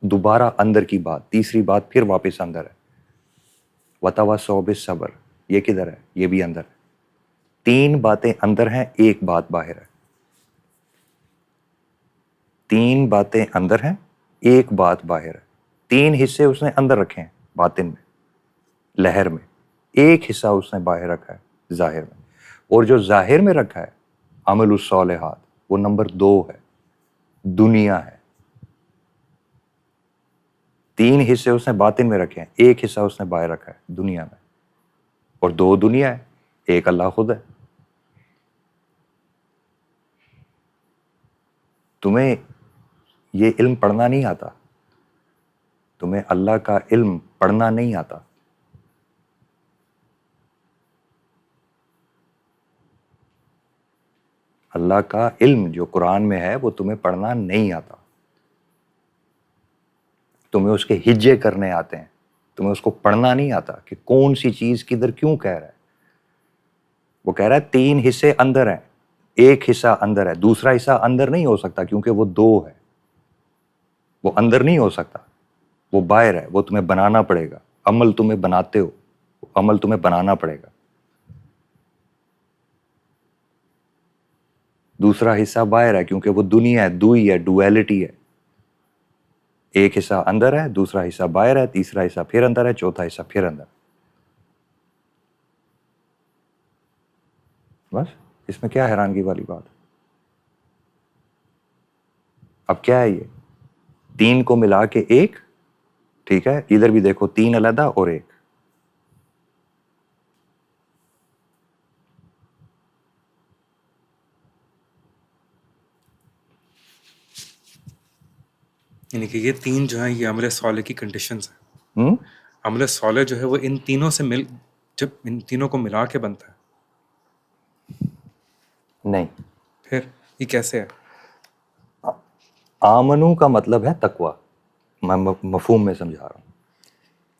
[SPEAKER 2] دوبارہ اندر کی بات, تیسری بات پھر واپس اندر ہے. وتواصوا بالصبر, یہ کدھر ہے, یہ بھی اندر ہے. 3 باتیں اندر ہیں, 1 بات باہر ہے. 3 باتیں اندر ہیں, 1 بات باہر ہے. 3 حصے اس نے اندر رکھے ہیں باطن میں, لہر میں. 1 حصہ اس نے باہر رکھا ہے ظاہر میں. اور جو ظاہر میں رکھا ہے عمل الصالحات, وہ نمبر 2 ہے, دنیا ہے. 3 حصے اس نے باطن میں رکھے ہیں, 1 حصہ اس نے باہر رکھا ہے دنیا میں. اور 2 دنیا ہے, 1 اللہ خود ہے. تمہیں یہ علم پڑھنا نہیں آتا, تمہیں اللہ کا علم پڑھنا نہیں آتا. اللہ کا علم جو قرآن میں ہے وہ تمہیں پڑھنا نہیں آتا. تمہیں اس کے ہجے کرنے آتے ہیں, تمہیں اس کو پڑھنا نہیں آتا کہ کون سی چیز کدھر کیوں کہہ رہا ہے. وہ کہہ رہا ہے 3 حصے اندر ہیں, 1 حصہ اندر ہے, دوسرا حصہ اندر نہیں ہو سکتا کیونکہ وہ 2 ہے. وہ اندر نہیں ہو سکتا, وہ باہر ہے, وہ تمہیں بنانا پڑے گا. عمل تمہیں بناتے ہو, عمل تمہیں بنانا پڑے گا. دوسرا حصہ باہر ہے کیونکہ وہ دنیا ہے, دوئی ہے, ڈویلٹی ہے. 1 حصہ اندر ہے, دوسرا حصہ باہر ہے, تیسرا حصہ پھر اندر ہے, چوتھا حصہ پھر اندر. بس اس میں کیا حیرانگی والی بات ہے. اب کیا ہے, یہ 3 کو ملا کے 1, ٹھیک ہے, ادھر بھی دیکھو 3 علیحدہ اور 1.
[SPEAKER 1] یعنی کہ یہ 3 جو ہیں یہ عمل صالح کی کنڈیشنز ہیں. عمل صالح جو ہے وہ ان تینوں سے جب ان تینوں کو ملا کے بنتا ہے.
[SPEAKER 2] نہیں,
[SPEAKER 1] پھر یہ کیسے ہے؟
[SPEAKER 2] آمنو کا مطلب ہے تقوی. میں مفہوم میں سمجھا رہا ہوں.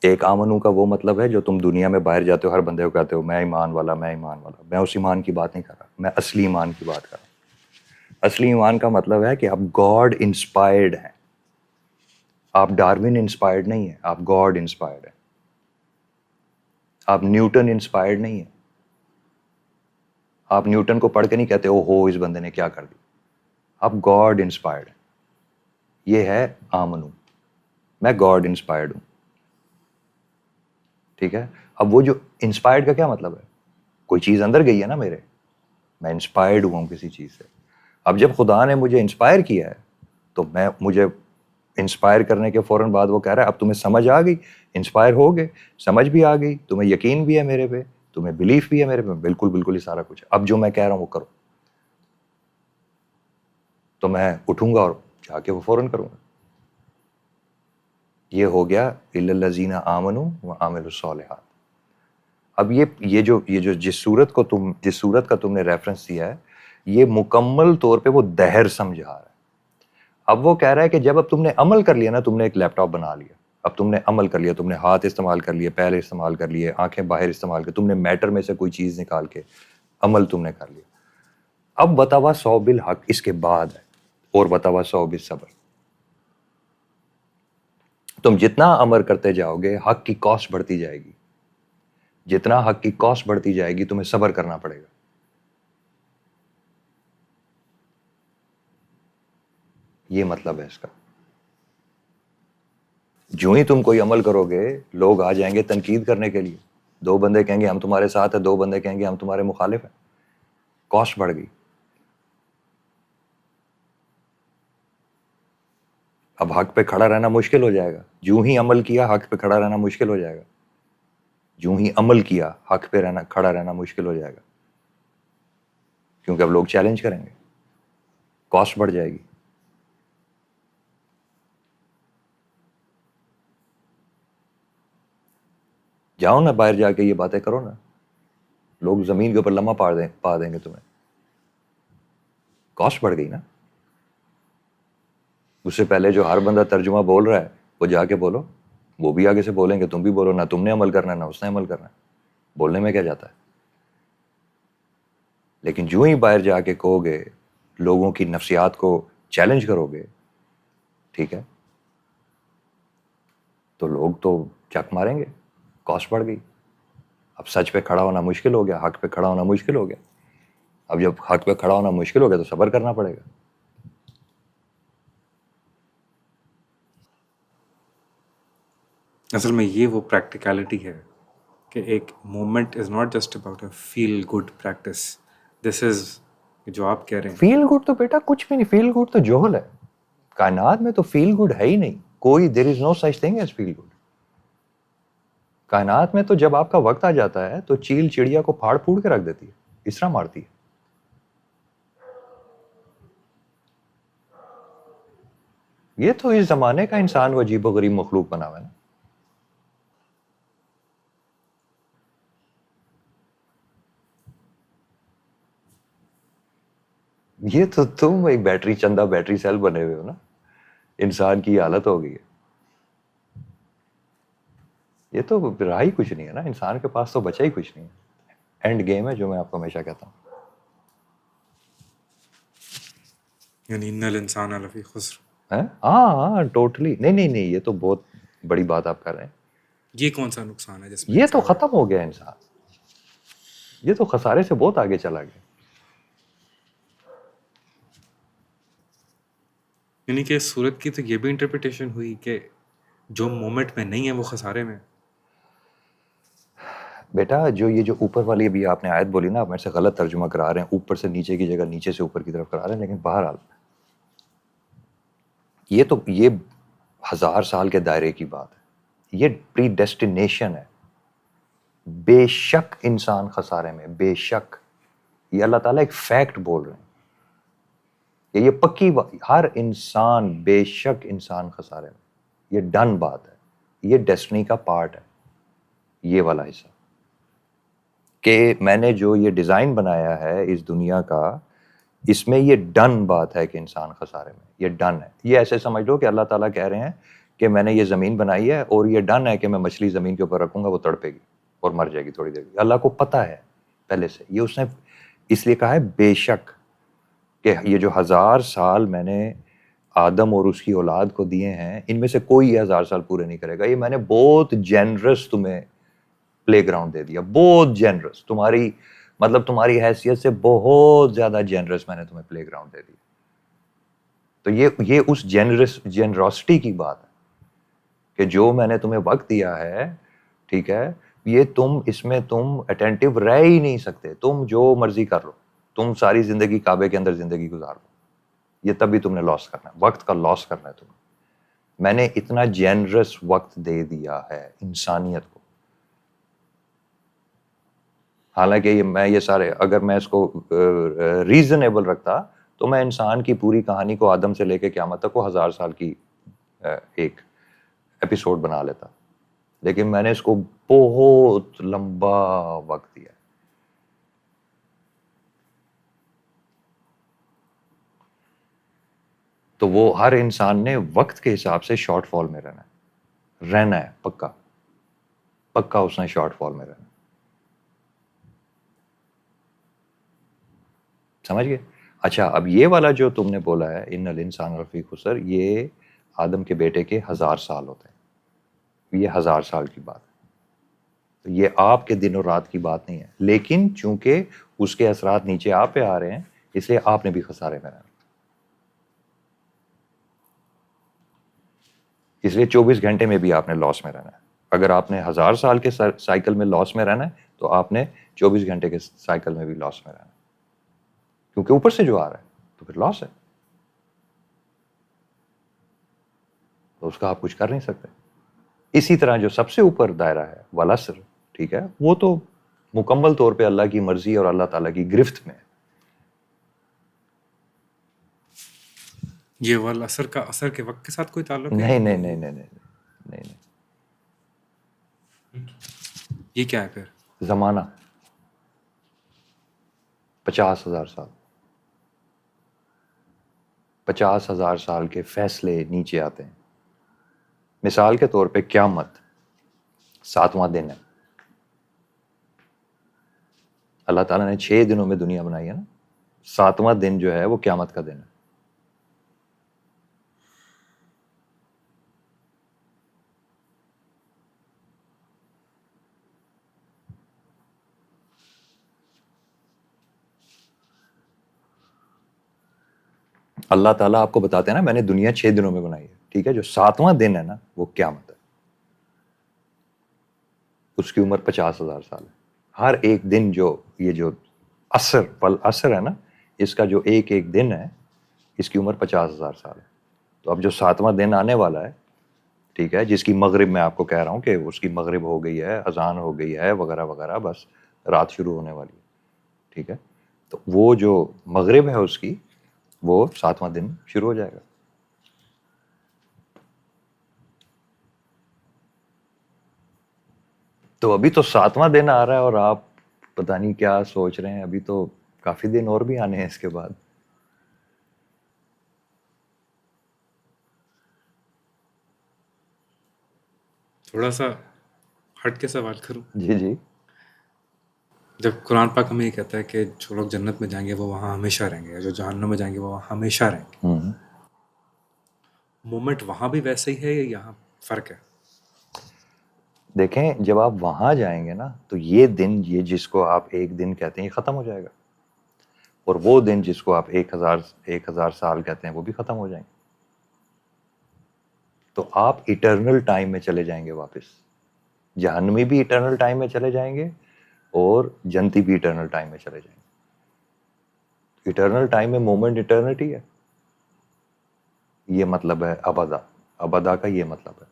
[SPEAKER 2] ایک آمنو کا وہ مطلب ہے جو تم دنیا میں باہر جاتے ہو, ہر بندے کو کہتے ہو میں ایمان والا, میں ایمان والا. میں اس ایمان کی بات نہیں کر رہا, میں اصلی ایمان کی بات کر رہا ہوں. اصلی ایمان کا مطلب ہے کہ آپ گاڈ انسپائرڈ ہیں, آپ ڈارون انسپائرڈ نہیں ہیں, آپ گاڈ انسپائرڈ ہیں. آپ نیوٹن انسپائرڈ نہیں ہیں. آپ نیوٹن کو پڑھ کے نہیں کہتے او ہو اس بندے نے کیا کر دی. آپ گاڈ انسپائرڈ ہیں. یہ ہے آمنو, میں گاڈ انسپائرڈ ہوں. ٹھیک ہے. اب وہ جو انسپائرڈ کا کیا مطلب ہے, کوئی چیز اندر گئی ہے نا میرے, میں انسپائرڈ ہوا ہوں کسی چیز سے. اب جب خدا نے مجھے انسپائر کیا ہے تو مجھے انسپائر کرنے کے فوراً بعد وہ کہہ رہا ہے اب تمہیں سمجھ آ گئی, انسپائر ہو گئے, سمجھ بھی آ گئی, تمہیں یقین بھی ہے میرے پہ, تمہیں بلیف بھی ہے میرے پہ, بالکل بالکل ہی سارا کچھ. اب جو میں کہہ رہا ہوں وہ کرو. تو میں اٹھوں گا اور جا کے وہ فوراً کروں گا. یہ ہو گیا الا الذین آمنوا وعملوا الصالحات. اب یہ جو جس صورت کا تم نے ریفرنس دیا ہے, یہ مکمل طور پہ وہ دہر سمجھا رہا ہے. اب وہ کہہ رہا ہے کہ جب اب تم نے عمل کر لیا نا, تم نے ایک لیپ ٹاپ بنا لیا, اب تم نے عمل کر لیا, تم نے ہاتھ استعمال کر لیے, پیر استعمال کر لیے, آنکھیں باہر استعمال کر, تم نے میٹر میں سے کوئی چیز نکال کے عمل تم نے کر لیا. اب بتاوا سو بالحق اس کے بعد ہے, اور بتاوا سو بالصبر. تم جتنا عمل کرتے جاؤ گے حق کی کاسٹ بڑھتی جائے گی. جتنا حق کی کاسٹ بڑھتی جائے گی تمہیں صبر کرنا پڑے گا. یہ مطلب ہے اس کا. جو ہی تم کوئی عمل کرو گے لوگ آ جائیں گے تنقید کرنے کے لیے. 2 بندے کہیں گے ہم تمہارے ساتھ ہیں, 2 بندے کہیں گے ہم تمہارے مخالف ہیں. کاسٹ بڑھ گئی. اب حق پہ کھڑا رہنا مشکل ہو جائے گا. جو ہی عمل کیا حق پہ کھڑا رہنا مشکل ہو جائے گا. جو ہی عمل کیا حق پہ کھڑا رہنا مشکل ہو جائے گا, کیونکہ اب لوگ چیلنج کریں گے, کاسٹ بڑھ جائے گی. جاؤ نا باہر جا کے یہ باتیں کرو نا, لوگ زمین کے اوپر لمحہ پا دیں گے تمہیں. کاسٹ بڑھ گئی نا. اس سے پہلے جو ہر بندہ ترجمہ بول رہا ہے وہ جا کے بولو, وہ بھی آگے سے بولیں گے, تم بھی بولو. نہ تم نے عمل کرنا ہے نہ اس نے عمل کرنا ہے. بولنے میں کیا جاتا ہے. لیکن جو ہی باہر جا کے کہو گے, لوگوں کی نفسیات کو چیلنج کرو گے, ٹھیک ہے, تو لوگ تو چک ماریں گے. کاسٹ بڑھ گئی. اب سچ پہ کھڑا ہونا مشکل ہو گیا, حق پہ کھڑا ہونا مشکل ہو گیا. اب جب حق پہ کھڑا ہونا مشکل ہو گیا تو صبر کرنا پڑے گا.
[SPEAKER 1] اصل میں یہ وہ پریکٹیکلٹی ہے کہ ایک moment is not just about a feel good practice. This is جو آپ کہہ رہے ہیں.
[SPEAKER 2] فیل گڈ تو بیٹا کچھ بھی نہیں. فیل گڈ تو جوہل ہے. کائنات میں تو فیل گڈ ہے ہی نہیں کوئی. There is no such thing as feel good. کائنات میں تو جب آپ کا وقت آ جاتا ہے تو چیل چڑیا کو پھاڑ پھوڑ کے رکھ دیتی ہے, اس طرح مارتی ہے. یہ تو اس زمانے کا انسان وہ عجیب و غریب مخلوق بنا ہوا ہے نا. یہ تو تم ایک بیٹری چندہ بیٹری سیل بنے ہوئے ہو نا. انسان کی یہ حالت ہو گئی ہے. یہ تو رہا ہی کچھ نہیں ہے نا. انسان کے پاس تو بچا ہی کچھ نہیں ہے. اینڈ گیم ہے جو میں آپ کو ہمیشہ کہتا ہوں.
[SPEAKER 1] یعنی ان الانسان لفی خسر.
[SPEAKER 2] ہاں ٹوٹلی. نہیں یہ تو بہت بڑی بات آپ کر رہے ہیں.
[SPEAKER 1] یہ کون سا نقصان ہے جس میں
[SPEAKER 2] یہ تو ختم ہو گیا انسان. یہ تو خسارے سے بہت آگے چلا گیا.
[SPEAKER 1] یعنی کہ صورت کی تو یہ بھی انٹرپریٹیشن ہوئی کہ جو مومنٹ میں نہیں ہے وہ خسارے میں.
[SPEAKER 2] بیٹا جو یہ جو اوپر والی ابھی آپ نے آیت بولی نا, آپ میرے سے غلط ترجمہ کرا رہے ہیں. اوپر سے نیچے کی جگہ نیچے سے اوپر کی طرف کرا رہے ہیں. لیکن بہرحال یہ 1000 سال کے دائرے کی بات ہے. یہ پری ڈیسٹینیشن ہے. بے شک انسان خسارے میں, بے شک. یہ اللہ تعالیٰ ایک فیکٹ بول رہے ہیں کہ یہ پکی بات, ہر انسان, بے شک انسان خسارے میں. یہ ڈن بات ہے. یہ ڈیسٹنی کا پارٹ ہے یہ والا حصہ, کہ میں نے جو یہ ڈیزائن بنایا ہے اس دنیا کا, اس میں یہ ڈن بات ہے کہ انسان خسارے میں. یہ ڈن ہے. یہ ایسے سمجھ لو کہ اللہ تعالیٰ کہہ رہے ہیں کہ میں نے یہ زمین بنائی ہے اور یہ ڈن ہے کہ میں مچھلی زمین کے اوپر رکھوں گا, وہ تڑپے گی اور مر جائے گی تھوڑی دیر. اللہ کو پتہ ہے پہلے سے. یہ اس نے اس لیے کہا ہے بے شک, کہ یہ جو 1000 سال میں نے آدم اور اس کی اولاد کو دیے ہیں ان میں سے کوئی 1000 سال پورے نہیں کرے گا. یہ میں نے بہت جینرس تمہیں پلے گراؤنڈ دے دیا, بہت جینرس, تمہاری مطلب تمہاری حیثیت سے بہت زیادہ جینرس میں نے تمہیں پلے گراؤنڈ دے دیا. تو یہ اس جینراسٹی کی بات ہے کہ جو میں نے تمہیں وقت دیا ہے, ٹھیک ہے, یہ تم اس میں تم اٹینٹیو رہ ہی نہیں سکتے, تم جو مرضی کر لو, تم ساری زندگی کعبے کے اندر زندگی گزار لو, یہ تب بھی تم نے لاس کرنا ہے, وقت کا لاس کرنا ہے تمہیں. میں نے اتنا جینرس وقت دے دیا ہے انسانیت کو. حالانکہ میں یہ سارے اگر میں اس کو ریزنیبل رکھتا تو میں انسان کی پوری کہانی کو آدم سے لے کے قیامت تک کو 1000 سال کی ایک ایپیسوڈ بنا لیتا, لیکن میں نے اس کو بہت لمبا وقت دیا. تو وہ ہر انسان نے وقت کے حساب سے شارٹ فال میں رہنا ہے, پکا پکا اس نے شارٹ فال میں رہنا. سمجھ گئے؟ اچھا, اب یہ والا جو تم نے بولا ہے ان الانسان لفی خسر, یہ آدم کے بیٹے کے 1000 سال ہوتے ہیں, یہ 1000 سال کی بات ہے. یہ آپ کے دن اور رات کی بات نہیں ہے, لیکن چونکہ اس کے اثرات نیچے آپ پہ آ رہے ہیں اس لیے آپ نے بھی خسارے میں رہنا. اس لیے 24 گھنٹے میں بھی آپ نے لاس میں رہنا ہے. اگر آپ نے 1000 سال کے سائیکل میں لاس میں رہنا ہے تو آپ نے 24 گھنٹے کے سائیکل میں بھی لاس میں رہنا ہے, کیونکہ اوپر سے جو آ رہا ہے تو پھر لاس ہے, تو اس کا آپ کچھ کر نہیں سکتے. اسی طرح جو سب سے اوپر دائرہ ہے والعصر, ٹھیک ہے, وہ تو مکمل طور پہ اللہ کی مرضی اور اللہ تعالیٰ کی گرفت میں ہے.
[SPEAKER 1] یہ والعصر کا اثر کے وقت کے ساتھ کوئی تعلق ہے؟
[SPEAKER 2] نہیں نہیں نہیں نہیں نہیں نہیں.
[SPEAKER 1] یہ کیا ہے پھر؟
[SPEAKER 2] زمانہ 50,000 سال, 50,000 سال کے فیصلے نیچے آتے ہیں. مثال کے طور پہ قیامت 7واں دن ہے. اللہ تعالیٰ نے 6 دنوں میں دنیا بنائی ہے نا, 7واں دن جو ہے وہ قیامت کا دن ہے. اللہ تعالیٰ آپ کو بتاتے ہیں نا میں نے دنیا 6 دنوں میں بنائی ہے, ٹھیک ہے, جو 7واں دن ہے نا وہ قیامت ہے. اس کی عمر 50,000 سال ہے. ہر ایک دن جو یہ جو اثر ہے نا, اس کا جو ایک ایک دن ہے اس کی عمر 50,000 سال ہے. تو اب جو 7واں دن آنے والا ہے, ٹھیک ہے, جس کی مغرب میں آپ کو کہہ رہا ہوں کہ اس کی مغرب ہو گئی ہے, اذان ہو گئی ہے وغیرہ وغیرہ, بس رات شروع ہونے والی ہے, ٹھیک ہے, تو وہ جو مغرب ہے اس کی وہ 7واں دن شروع ہو جائے گا. تو ابھی تو 7واں دن آ رہا ہے اور آپ پتہ نہیں کیا سوچ رہے ہیں, ابھی تو کافی دن اور بھی آنے ہیں اس کے بعد.
[SPEAKER 1] تھوڑا سا ہٹ کے سوال کروں.
[SPEAKER 2] جی جی.
[SPEAKER 1] جب قرآن پاک ہمیں یہ کہتا ہے کہ جو لوگ جنت میں جائیں گے وہ وہاں ہمیشہ رہیں گے, جو جہنم میں جائیں گے وہ وہاں ہمیشہ رہیں گے, مومنٹ وہاں بھی ویسے ہی ہے یا یہاں فرق ہے؟
[SPEAKER 2] دیکھیں, جب آپ وہاں جائیں گے نا تو یہ دن, یہ جس کو آپ ایک دن کہتے ہیں, یہ ختم ہو جائے گا, اور وہ دن جس کو آپ 1000 سال کہتے ہیں وہ بھی ختم ہو جائیں گے. تو آپ ایٹرنل ٹائم میں چلے جائیں گے واپس. جہنمی بھی ایٹرنل ٹائم میں چلے جائیں گے اور جنتی بھی ایٹرنل ٹائم میں چلے جائیں گے. ایٹرنل ٹائم میں مومنٹ ایٹرنٹی ہے, یہ مطلب ہے ابدا کا یہ مطلب ہے.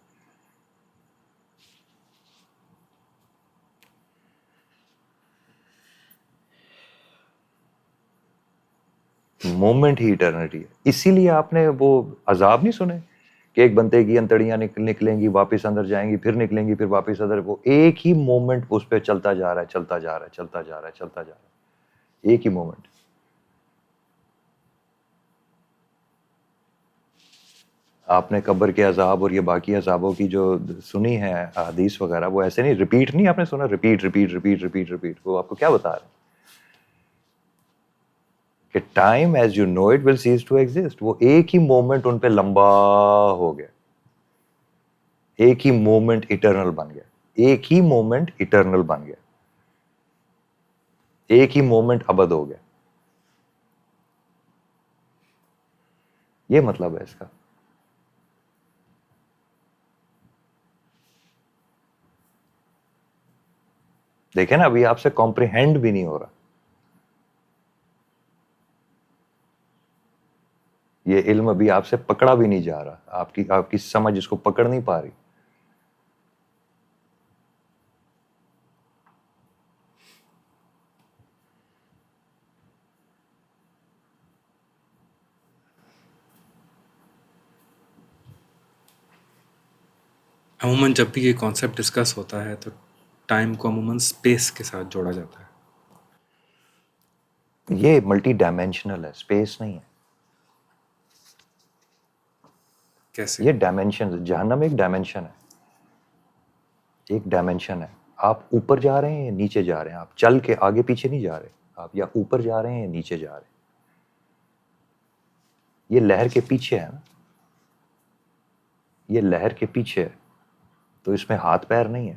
[SPEAKER 2] مومنٹ ہی ایٹرنٹی ہے. اسی لیے آپ نے وہ عذاب نہیں سنے کہ ایک بندے کی انتڑیاں نکلیں گی, واپس اندر جائیں گی, پھر نکلیں گی, پھر واپس اندر, وہ ایک ہی مومنٹ اس پہ چلتا جا رہا ہے, چلتا جا رہا ہے, چلتا جا رہا ہے, چلتا جا رہا ہے, ایک ہی مومنٹ. آپ نے قبر کے عذاب اور یہ باقی عذابوں کی جو سنی ہے حدیث وغیرہ, وہ ایسے نہیں, ریپیٹ نہیں آپ نے سنا, repeat repeat repeat repeat repeat. وہ آپ کو کیا بتا رہے ہیں کہ time as you know it will cease to exist. وہ ایک ہی مومنٹ ان پہ لمبا ہو گیا, ایک ہی مومنٹ اٹرنل بن گیا, ایک ہی مومنٹ اٹرنل بن گیا, ایک ہی مومنٹ ابد ہو گیا. یہ مطلب ہے اس کا. دیکھیں نا, ابھی آپ سے کمپریہینڈ بھی نہیں ہو رہا. یہ علم ابھی آپ سے پکڑا بھی نہیں جا رہا, آپ کی سمجھ اس کو پکڑ نہیں پا رہی.
[SPEAKER 1] عموماً جب بھی یہ کانسیپٹ ڈسکس ہوتا ہے تو ٹائم کو عموماً اسپیس کے ساتھ جوڑا جاتا ہے.
[SPEAKER 2] یہ ملٹی ڈائمینشنل ہے, اسپیس نہیں ہے.
[SPEAKER 1] کیسے؟
[SPEAKER 2] یہ ڈائمینشن, جہنم ایک ڈائمینشن ہے, ایک ڈائمینشن ہے. آپ اوپر جا رہے ہیں یا نیچے جا رہے ہیں, آپ چل کے آگے پیچھے نہیں جا رہے, آپ یا اوپر جا رہے ہیں یا نیچے جا رہے ہیں. یہ لہر کے پیچھے ہے نا, یہ لہر کے پیچھے ہے, تو اس میں ہاتھ پیر نہیں ہے.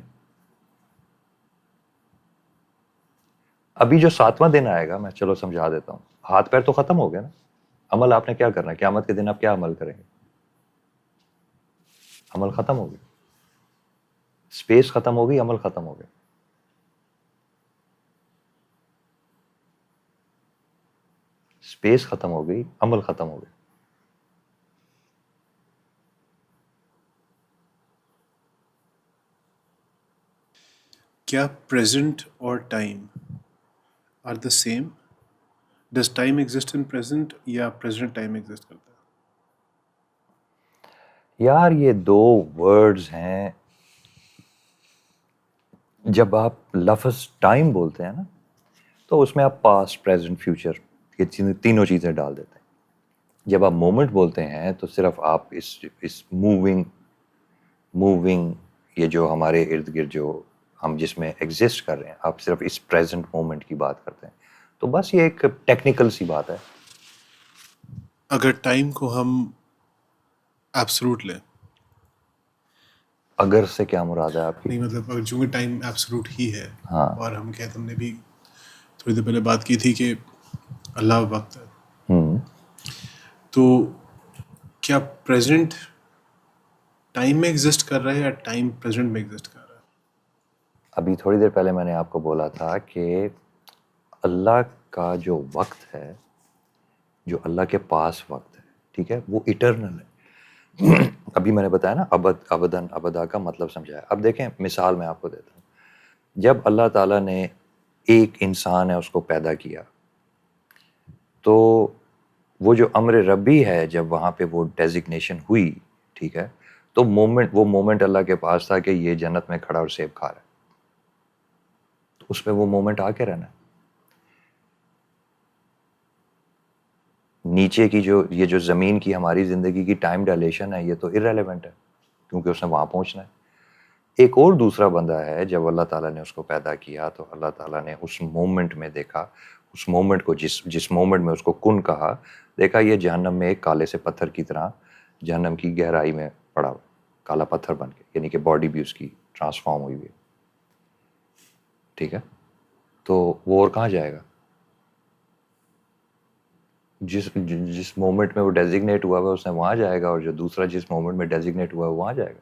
[SPEAKER 2] ابھی جو 7واں دن آئے گا, میں چلو سمجھا دیتا ہوں. ہاتھ پیر تو ختم ہو گیا نا, عمل آپ نے کیا کرنا ہے, قیامت کے دن آپ کیا عمل کریں گے؟ عمل ختم ہو گیا, اسپیس ختم ہو گئی, عمل ختم ہو گیا. اسپیس ختم ہو گئی, عمل ختم ہو گیا.
[SPEAKER 3] کیا پریزنٹ اور time are the same? Does time exist in present یا پریزنٹ ٹائم ایگزسٹ کرتا ہے؟
[SPEAKER 2] یار یہ دو ورڈز ہیں, جب آپ لفظ ٹائم بولتے ہیں نا تو اس میں آپ پاسٹ, پریزنٹ, فیوچر یہ تینوں چیزیں ڈال دیتے ہیں. جب آپ مومنٹ بولتے ہیں تو صرف آپ اس موونگ یہ جو ہمارے ارد گرد جو ہم جس میں ایگزسٹ کر رہے ہیں, آپ صرف اس پریزنٹ مومنٹ کی بات کرتے ہیں. تو بس یہ ایک ٹیکنیکل سی بات ہے.
[SPEAKER 3] اگر ٹائم کو ہم ایبسلوٹ لیں,
[SPEAKER 2] اگر سے کیا مراد ہے آپ کی؟
[SPEAKER 3] نہیں مطلب اگر چونکہ ٹائم ایبسلوٹ ہی ہے,
[SPEAKER 2] ہاں.
[SPEAKER 3] اور ہم نے بھی تھوڑی دیر پہلے بات کی تھی کہ اللہ وقت ہے, تو کیا پریزنٹ ٹائم میں ایگزسٹ کر رہا ہے یا ٹائم پریزنٹ میں ایگزسٹ کر رہا ہے؟
[SPEAKER 2] ابھی تھوڑی دیر پہلے میں نے آپ کو بولا تھا کہ اللہ کا جو وقت ہے, جو اللہ کے پاس وقت ہے, ٹھیک ہے, وہ ایٹرنل ہے. ابھی میں نے بتایا نا, ابداً ابدا کا مطلب سمجھایا. اب دیکھیں, مثال میں آپ کو دیتا ہوں. جب اللہ تعالیٰ نے ایک انسان ہے اس کو پیدا کیا, تو وہ جو امر ربی ہے, جب وہاں پہ وہ ڈیزگنیشن ہوئی, ٹھیک ہے, تو وہ مومنٹ اللہ کے پاس تھا کہ یہ جنت میں کھڑا اور سیب کھا رہا ہے. تو اس پہ وہ مومنٹ آ کے رہنا ہے. نیچے کی یہ جو زمین کی ہماری زندگی کی ٹائم ڈائلیشن ہے, یہ تو ارریلیونٹ ہے کیونکہ اس نے وہاں پہنچنا ہے. ایک اور دوسرا بندہ ہے, جب اللہ تعالیٰ نے اس کو پیدا کیا تو اللہ تعالیٰ نے اس مومنٹ میں دیکھا, اس مومنٹ کو جس مومنٹ میں اس کو کن کہا, دیکھا یہ جہنم میں ایک کالے سے پتھر کی طرح جہنم کی گہرائی میں پڑا ہوا, کالا پتھر بن کے, یعنی کہ باڈی بھی اس کی ٹرانسفارم ہوئی ہوئی ہے, ٹھیک ہے. تو وہ اور کہاں جائے گا؟ جس مومنٹ میں وہ ڈیزگنیٹ ہوا ہے اس نے وہاں جائے گا, اور جو دوسرا جس مومنٹ میں ڈیزگنیٹ ہوا ہے وہاں جائے گا.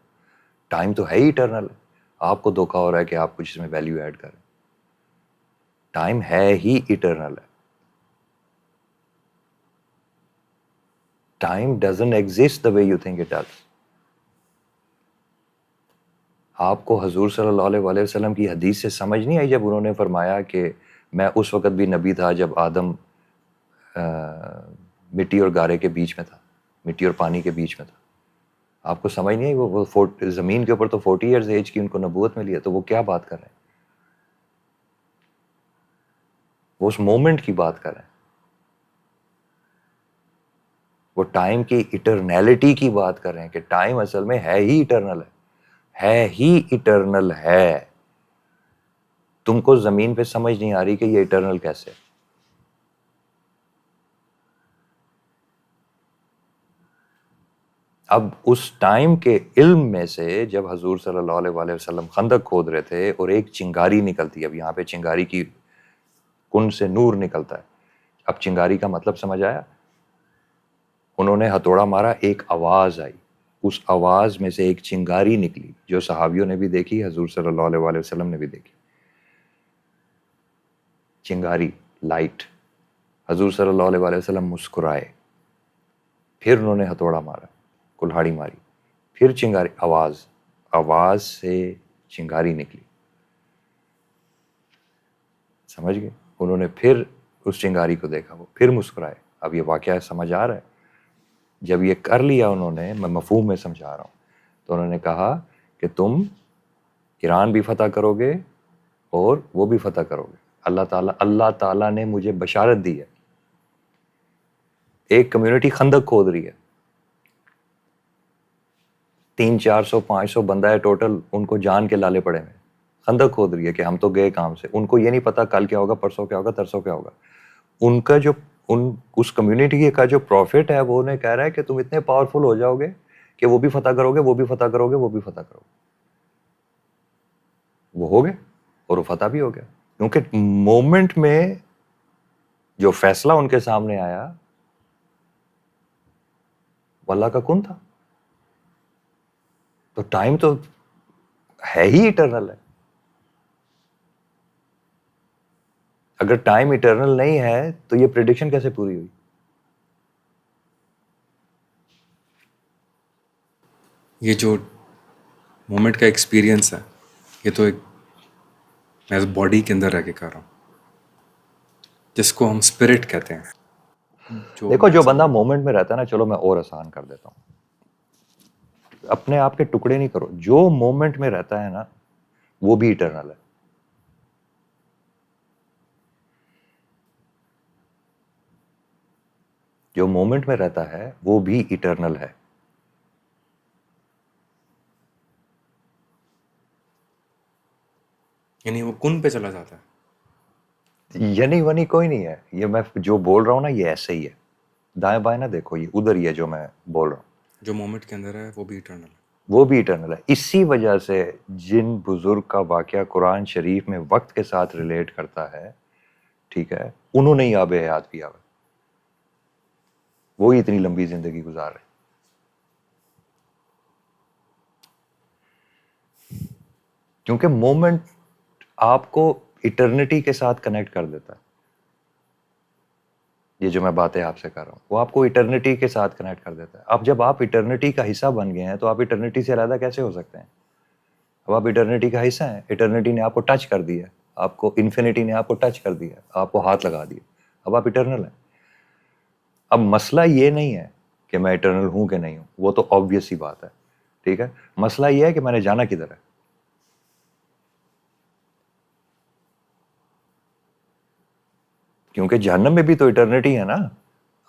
[SPEAKER 2] ٹائم تو ہے ہی ایٹرنل ہے. آپ کو دھوکا ہو رہا ہے کہ آپ کچھ اس میں ویلیو ایڈ کریں. ٹائم ہے ہی ایٹرنل ہے. Time doesn't exist the way you think it does. آپ کو حضور صلی اللہ علیہ وسلم کی حدیث سے سمجھ نہیں آئی جب انہوں نے فرمایا کہ میں اس وقت بھی نبی تھا جب آدم مٹی اور گارے کے بیچ میں تھا, مٹی اور پانی کے بیچ میں تھا. آپ کو سمجھ نہیں آئی؟ وہ زمین کے اوپر تو 40 ایئرز ایج کی ان کو نبوت ملی ہے, تو وہ کیا بات کر رہے ہیں؟ وہ اس مومنٹ کی بات کر رہے ہیں, وہ ٹائم کی ایٹرنیلٹی کی بات کر رہے ہیں کہ ٹائم اصل میں ہے ہی ایٹرنل ہے ہی ایٹرنل ہے. تم کو زمین پہ سمجھ نہیں آ رہی کہ یہ ایٹرنل کیسے ہے. اب اس ٹائم کے علم میں سے جب حضور صلی اللہ علیہ وآلہ وسلم خندق کھود رہے تھے اور ایک چنگاری نکلتی ہے، اب یہاں پہ چنگاری کی کن سے نور نکلتا ہے. اب چنگاری کا مطلب سمجھ آیا؟ انہوں نے ہتھوڑا مارا، ایک آواز آئی، اس آواز میں سے ایک چنگاری نکلی جو صحابیوں نے بھی دیکھی، حضور صلی اللہ علیہ وآلہ وسلم نے بھی دیکھی. چنگاری، لائٹ. حضور صلی اللہ علیہ وآلہ وسلم مسکرائے، پھر انہوں نے ہتھوڑا مارا، کلہاڑی ماری، پھر چنگاری، آواز سے چنگاری نکلی. سمجھ گئے؟ انہوں نے پھر اس چنگاری کو دیکھا، وہ پھر مسکرائے. اب یہ واقعہ سمجھ آ رہا ہے؟ جب یہ کر لیا انہوں نے، میں مفہوم میں سمجھا رہا ہوں، تو انہوں نے کہا کہ تم ایران بھی فتح کرو گے اور وہ بھی فتح کرو گے. اللہ تعالیٰ نے مجھے بشارت دی ہے. ایک کمیونٹی خندق کھود رہی ہے، 300-400-500 بندہ ہے ٹوٹل، ان کو جان کے لالے پڑے ہوئے. خندق کھود رہی ہے کہ ہم تو گئے کام سے. ان کو یہ نہیں پتا کل کیا ہوگا، پرسوں کیا ہوگا، ترسوں کیا ہوگا. ان کا جو اس کمیونٹی کا جو پروفٹ ہے وہ انہیں کہہ رہا ہے کہ تم اتنے پاورفل ہو جاؤ گے کہ وہ بھی فتح کرو گے، وہ بھی فتح کرو گے، وہ بھی فتح کرو گے. وہ ہو گئے اور وہ فتح بھی ہو گیا، کیونکہ مومنٹ میں جو فیصلہ ان کے سامنے آیا وہ اللہ کا کن تھا. تو ٹائم تو ہے ہی ایٹرنل ہے. اگر ٹائم ایٹرنل نہیں ہے تو یہ پریڈکشن کیسے پوری ہوئی؟
[SPEAKER 1] یہ جو مومنٹ کا ایکسپیرینس ہے، یہ تو ایک میں باڈی کے اندر رہ کے کر رہا ہوں، جس کو ہم اسپرٹ کہتے ہیں.
[SPEAKER 2] دیکھو جو بندہ مومنٹ میں رہتا ہے نا، چلو میں اور آسان کر دیتا ہوں، اپنے آپ کے ٹکڑے نہیں کرو. جو مومنٹ میں رہتا ہے نا وہ بھی ایٹرنل ہے. جو مومنٹ میں رہتا ہے وہ بھی ایٹرنل ہے.
[SPEAKER 1] یعنی وہ کن پہ چلا جاتا ہے.
[SPEAKER 2] یعنی ونی کوئی نہیں ہے. یہ میں جو بول رہا ہوں نا یہ ایسے ہی ہے. دائیں بائیں نہ دیکھو، یہ ادھر ہی ہے جو میں بول رہا ہوں.
[SPEAKER 1] جو مومنٹ کے اندر ہے وہ بھی ایٹرنل ہے.
[SPEAKER 2] وہ بھی ایٹرنل ہے. اسی وجہ سے جن بزرگ کا واقعہ قرآن شریف میں وقت کے ساتھ ریلیٹ کرتا ہے، ٹھیک ہے، انہوں نے ہی آب حیات پیا ہوا، وہی اتنی لمبی زندگی گزار رہے. کیونکہ مومنٹ آپ کو ایٹرنٹی کے ساتھ کنیکٹ کر دیتا ہے. یہ جو میں باتیں آپ سے کر رہا ہوں وہ آپ کو ایٹرنٹی کے ساتھ کنیکٹ کر دیتا ہے. اب جب آپ ایٹرنٹی کا حصہ بن گئے ہیں تو آپ ایٹرنٹی سے علیحدہ کیسے ہو سکتے ہیں؟ اب آپ ایٹرنٹی کا حصہ ہیں. ایٹرنٹی نے آپ کو ٹچ کر دیا، آپ کو انفینٹی نے آپ کو ٹچ کر دیا، آپ کو ہاتھ لگا دیا، اب آپ ایٹرنل ہیں. اب مسئلہ یہ نہیں ہے کہ میں ایٹرنل ہوں کہ نہیں ہوں، وہ تو آبویس ہی بات ہے، ٹھیک ہے. مسئلہ یہ ہے کہ میں نے جانا کدھر ہے. کیونکہ جہنم میں بھی تو ایٹرنٹی ہے نا.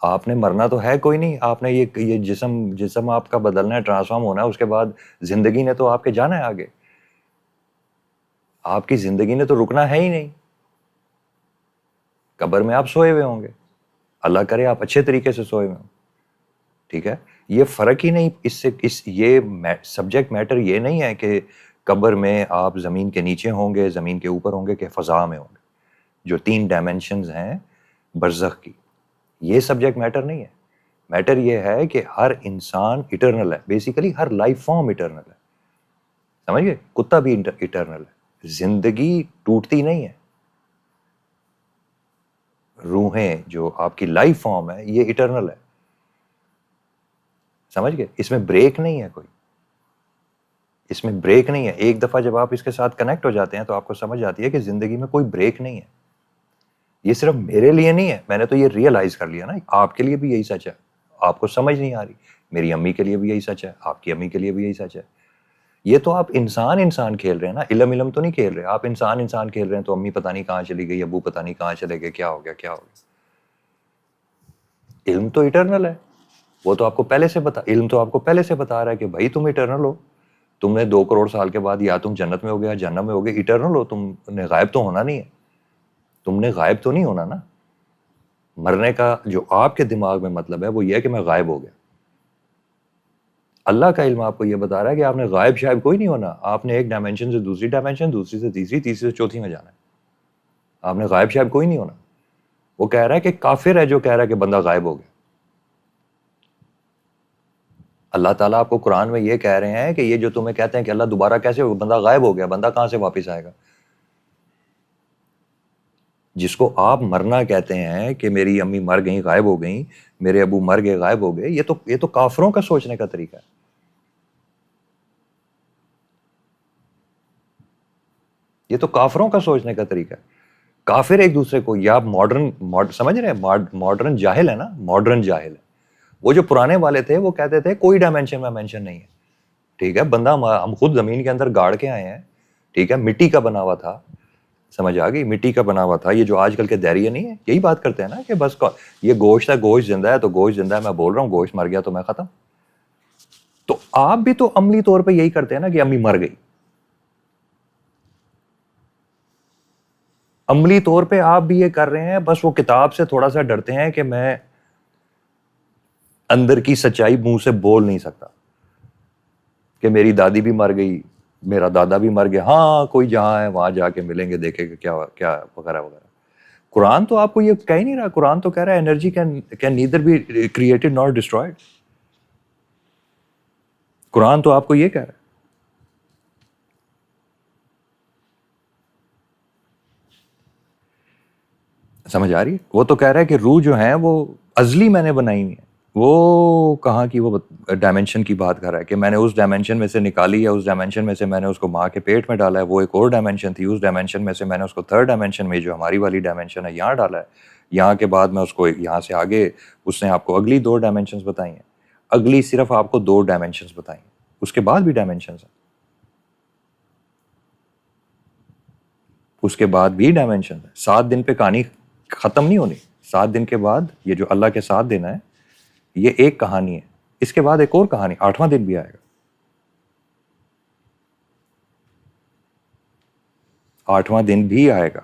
[SPEAKER 2] آپ نے مرنا تو ہے کوئی نہیں. آپ نے یہ جسم آپ کا بدلنا ہے، ٹرانسفارم ہونا ہے، اس کے بعد زندگی نے تو آپ کے جانا ہے آگے. آپ کی زندگی نے تو رکنا ہے ہی نہیں. قبر میں آپ سوئے ہوئے ہوں گے، اللہ کرے آپ اچھے طریقے سے سوئے ہوئے ہوں، ٹھیک ہے. یہ فرق ہی نہیں یہ سبجیکٹ میٹر یہ نہیں ہے کہ قبر میں آپ زمین کے نیچے ہوں گے، زمین کے اوپر ہوں گے، کہ فضا میں ہوں گے. جو 3 ڈائمینشنز ہیں برزخ کی، یہ سبجیکٹ میٹر نہیں ہے. میٹر یہ ہے کہ ہر انسان ایٹرنل ہے. Basically her life form eternal ہے. سمجھ گئے؟ کتا بھی ایٹرنل ہے. زندگی ٹوٹتی نہیں ہے. روحیں جو آپ کی لائف فارم ہے یہ ایٹرنل ہے. سمجھ گئے؟ اس میں بریک نہیں ہے کوئی. اس میں بریک نہیں ہے. ایک دفعہ جب آپ اس کے ساتھ کنیکٹ ہو جاتے ہیں تو آپ کو سمجھ آتی ہے کہ زندگی میں کوئی بریک نہیں ہے. یہ صرف میرے لیے نہیں ہے، میں نے تو یہ ریئلائز کر لیا نا. آپ کے لیے بھی یہی سچ ہے. آپ کو سمجھ نہیں آ رہی. میری امی کے لیے بھی یہی سچ ہے، آپ کی امی کے لیے بھی یہی سچ ہے. یہ تو آپ انسان کھیل رہے ہیں نا، علم تو نہیں کھیل رہے. آپ انسان کھیل رہے ہیں تو امی پتہ نہیں کہاں چلی گئی، ابو پتہ نہیں کہاں چلے گئے، کیا ہو گیا. علم تو ایٹرنل ہے. وہ تو آپ کو پہلے سے علم تو آپ کو پہلے سے بتا رہا ہے کہ بھائی تم ایٹرنل ہو. تم نے 2 کروڑ سال کے بعد یا تم جنت میں ہو گیا، جہنم میں ہو گئے. ایٹرنل ہو. تم نے غائب تو ہونا نہیں ہے. تم نے غائب تو نہیں ہونا نا. مرنے کا جو آپ کے دماغ میں مطلب ہے وہ یہ ہے کہ میں غائب ہو گیا. اللہ کا علم آپ کو یہ بتا رہا ہے کہ آپ نے غائب شائب کوئی نہیں ہونا. آپ نے ایک ڈائمینشن سے دوسری ڈائمینشن, دوسری سے تیسری, تیسری سے چوتھی میں جانا ہے. آپ نے غائب شائب کوئی نہیں ہونا. وہ کہہ رہا ہے کہ کافر ہے جو کہہ رہا ہے کہ بندہ غائب ہو گیا. اللہ تعالیٰ آپ کو قرآن میں یہ کہہ رہے ہیں کہ یہ جو تمہیں کہتے ہیں کہ اللہ دوبارہ کیسے ہوگا, بندہ غائب ہو گیا, بندہ کہاں سے واپس آئے گا؟ جس کو آپ مرنا کہتے ہیں کہ میری امی مر گئیں غائب ہو گئیں, میرے ابو مر گئے غائب ہو گئے, یہ تو کافروں کا سوچنے کا طریقہ ہے. یہ تو کافروں کا سوچنے کا طریقہ ہے. کافر ایک دوسرے کو, یا ماڈرن سمجھ رہے ہیں, ماڈرن جاہل ہے نا, ماڈرن جاہل ہے. وہ جو پرانے والے تھے وہ کہتے تھے کوئی ڈائمینشن میں مینشن نہیں ہے. ٹھیک ہے, بندہ ہم خود زمین کے اندر گاڑ کے آئے ہیں. ٹھیک ہے, مٹی کا بنا ہوا تھا, سمجھ آ گئی, مٹی کا بنا ہوا تھا. یہ جو آج کل کے دہریے نہیں ہے, یہی بات کرتے ہیں نا کہ بس یہ گوشت ہے, گوشت زندہ ہے تو گوشت زندہ ہے. میں بول رہا ہوں گوشت مر گیا تو میں ختم. تو آپ بھی تو عملی طور پہ یہی کرتے ہیں نا کہ امی مر گئی. عملی طور پہ آپ بھی یہ کر رہے ہیں, بس وہ کتاب سے تھوڑا سا ڈرتے ہیں کہ میں اندر کی سچائی منہ سے بول نہیں سکتا کہ میری دادی بھی مر گئی, میرا دادا بھی مر گیا, ہاں کوئی جہاں ہے وہاں جا کے ملیں گے, دیکھیں گے کیا کیا وغیرہ وغیرہ. قرآن تو آپ کو یہ کہہ نہیں رہا. قرآن تو کہہ رہا ہے energy can neither be created nor destroyed. قرآن تو آپ کو یہ کہہ رہا ہے. سمجھ آ رہی ہے؟ وہ تو کہہ رہا ہے کہ روح جو ہیں وہ ازلی میں نے بنائی ہوئی ہیں. وہ کہاں کی وہ ڈائمینشن کی بات کر رہا ہے کہ میں نے اس ڈائمینشن میں سے نکالی ہے, اس ڈائمینشن میں سے میں نے اس کو ماں کے پیٹ میں ڈالا ہے, وہ ایک اور ڈائمینشن تھی, اس ڈائمینشن میں سے میں نے اس کو تھرڈ ڈائمینشن میں جو ہماری والی ڈائمینشن ہے یہاں ڈالا ہے. یہاں کے بعد میں اس کو یہاں سے آگے اس نے آپ کو اگلی 2 ڈائمینشنز بتائی ہیں. اگلی صرف آپ کو 2 ڈائمینشنز بتائی ہیں, اس کے بعد بھی ڈائمینشنز ہیں, اس کے بعد بھی ڈائمینشن ہے. 7 دن پہ کہانی ختم نہیں ہونی. 7 دن کے بعد یہ جو اللہ کے ساتھ دینا ہے یہ ایک کہانی ہے. اس کے بعد ایک اور کہانی 8واں دن بھی آئے گا. 8واں دن بھی آئے گا.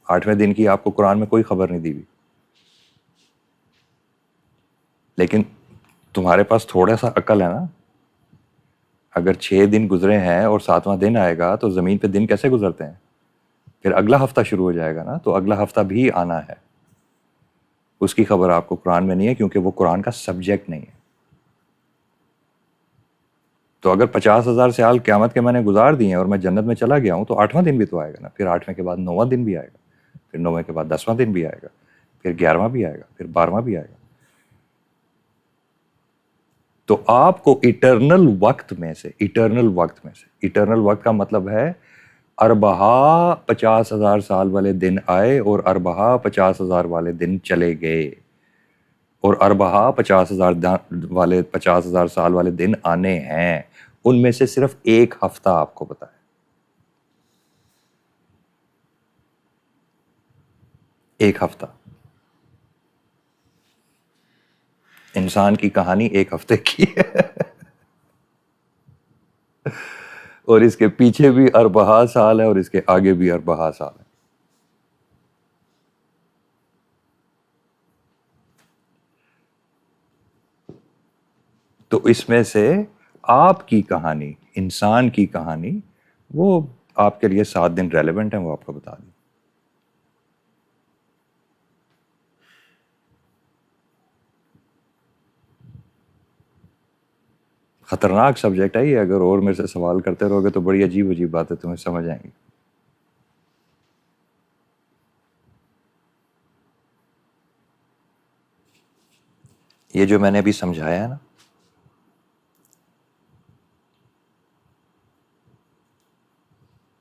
[SPEAKER 2] 8ویں دن کی آپ کو قرآن میں کوئی خبر نہیں دی ہوئی. لیکن تمہارے پاس تھوڑا سا عقل ہے نا. اگر 6 دن گزرے ہیں اور 7واں دن آئے گا تو زمین پہ دن کیسے گزرتے ہیں؟ پھر اگلا ہفتہ شروع ہو جائے گا نا, تو اگلا ہفتہ بھی آنا ہے. اس کی خبر آپ کو قرآن میں نہیں ہے کیونکہ وہ قرآن کا سبجیکٹ نہیں ہے. تو اگر 50,000 سال قیامت کے میں نے گزار دیے ہیں اور میں جنت میں چلا گیا ہوں تو 8واں دن بھی تو آئے گا نا. پھر 8ویں کے بعد 9واں دن بھی آئے گا, پھر 9ویں کے بعد 10واں دن بھی آئے گا, پھر 11واں بھی آئے گا, پھر 12واں بھی آئے گا. تو آپ کو ایٹرنل وقت میں سے ایٹرنل وقت کا مطلب ہے اربہا 50,000 سال والے دن آئے اور اربہا 50,000 والے دن چلے گئے, اور اربہا 50,000 سال والے دن آنے ہیں. ان میں سے صرف ایک ہفتہ آپ کو پتا ہے. ایک ہفتہ. انسان کی کہانی ایک ہفتے کی ہے اور اس کے پیچھے بھی اربہا سال ہے اور اس کے آگے بھی اربہا سال ہے. تو اس میں سے آپ کی کہانی, انسان کی کہانی, وہ آپ کے لیے 7 دن ریلیونٹ ہیں, وہ آپ کو بتا دیں. خطرناک سبجیکٹ ہے یہ. اگر اور میرے سے سوال کرتے رہو گے تو بڑی عجیب عجیب باتیں تمہیں سمجھ آئیں گی. یہ جو میں نے ابھی سمجھایا ہے نا,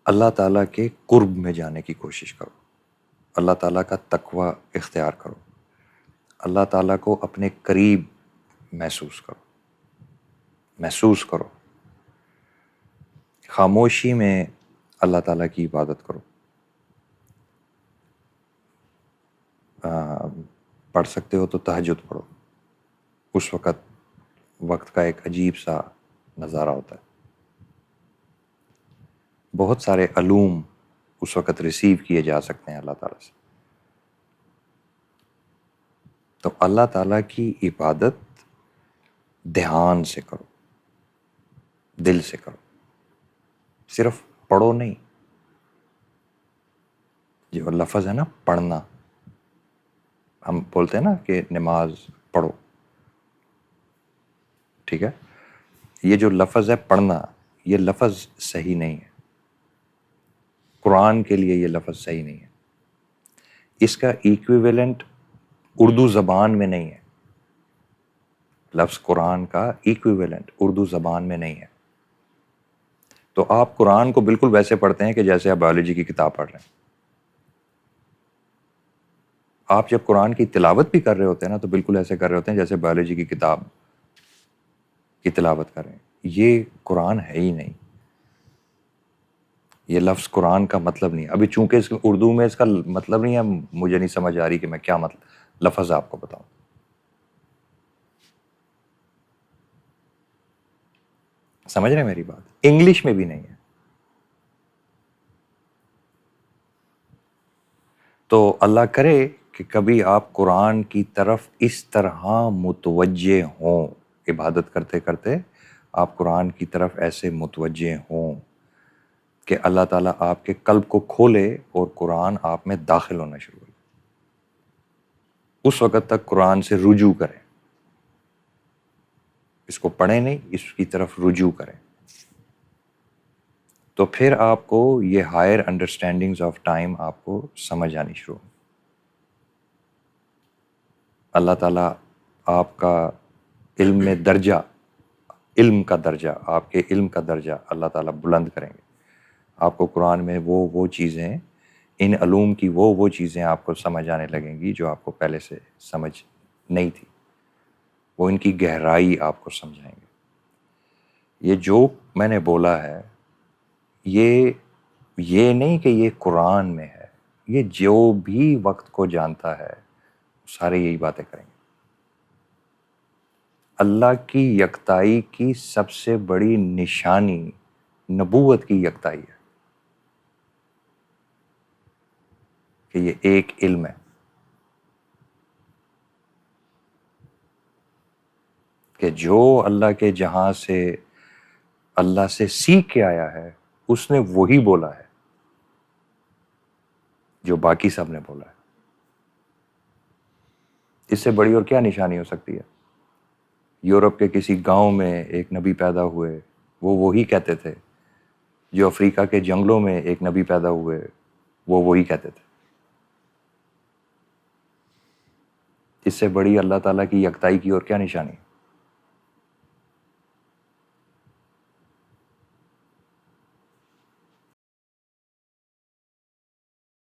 [SPEAKER 2] اللہ تعالیٰ کے قرب میں جانے کی کوشش کرو, اللہ تعالیٰ کا تقوی اختیار کرو, اللہ تعالیٰ کو اپنے قریب محسوس کرو. خاموشی میں اللہ تعالیٰ کی عبادت کرو. پڑھ سکتے ہو تو تہجد پڑھو. اس وقت کا ایک عجیب سا نظارہ ہوتا ہے. بہت سارے علوم اس وقت ریسیو کیے جا سکتے ہیں اللہ تعالیٰ سے. تو اللہ تعالیٰ کی عبادت دھیان سے کرو. دل سے کرو. صرف پڑھو نہیں. جو لفظ ہے نا پڑھنا، ہم بولتے ہیں نا کہ نماز پڑھو، ٹھیک ہے، یہ جو لفظ ہے پڑھنا، یہ لفظ صحیح نہیں ہے. قرآن کے لیے یہ لفظ صحیح نہیں ہے. اس کا ایکویولنٹ اردو زبان میں نہیں ہے. لفظ قرآن کا ایکویولنٹ اردو زبان میں نہیں ہے. تو آپ قرآن کو بالکل ویسے پڑھتے ہیں کہ جیسے آپ بایولوجی کی کتاب پڑھ رہے ہیں. آپ جب قرآن کی تلاوت بھی کر رہے ہوتے ہیں نا تو بالکل ایسے کر رہے ہوتے ہیں جیسے بایولوجی کی کتاب کی تلاوت کر رہے ہیں. یہ قرآن ہے ہی نہیں. یہ لفظ قرآن کا مطلب نہیں. ابھی چونکہ اس اردو میں اس کا مطلب نہیں ہے، مجھے نہیں سمجھ آ رہی کہ میں کیا مطلب لفظ آپ کو بتاؤں. سمجھ رہے ہیں میری بات؟ انگلش میں بھی نہیں ہے. تو اللہ کرے کہ کبھی آپ قرآن کی طرف اس طرح متوجہ ہوں، عبادت کرتے کرتے آپ قرآن کی طرف ایسے متوجہ ہوں کہ اللہ تعالیٰ آپ کے قلب کو کھولے اور قرآن آپ میں داخل ہونا شروع ہو. اس وقت تک قرآن سے رجوع کریں. اس کو پڑھیں نہیں، اس کی طرف رجوع کریں. تو پھر آپ کو یہ ہائر انڈرسٹینڈنگز آف ٹائم آپ کو سمجھ آنی شروع ہو. اللہ تعالیٰ آپ کا علم میں درجہ، علم کا درجہ، آپ کے علم کا درجہ اللہ تعالیٰ بلند کریں گے. آپ کو قرآن میں وہ چیزیں، ان علوم کی وہ چیزیں آپ کو سمجھ آنے لگیں گی جو آپ کو پہلے سے سمجھ نہیں تھی. وہ ان کی گہرائی آپ کو سمجھائیں گے. یہ جو میں نے بولا ہے یہ نہیں کہ یہ قرآن میں ہے. یہ جو بھی وقت کو جانتا ہے سارے یہی باتیں کریں گے. اللہ کی یکتائی کی سب سے بڑی نشانی نبوت کی یکتائی ہے کہ یہ ایک علم ہے، کہ جو اللہ کے جہاں سے اللہ سے سیکھ کے آیا ہے اس نے وہی بولا ہے جو باقی سب نے بولا ہے. اس سے بڑی اور کیا نشانی ہو سکتی ہے؟ یورپ کے کسی گاؤں میں ایک نبی پیدا ہوئے، وہ وہی کہتے تھے. جو افریقہ کے جنگلوں میں ایک نبی پیدا ہوئے، وہ وہی کہتے تھے. اس سے بڑی اللہ تعالیٰ کی یکتائی کی اور کیا نشانی؟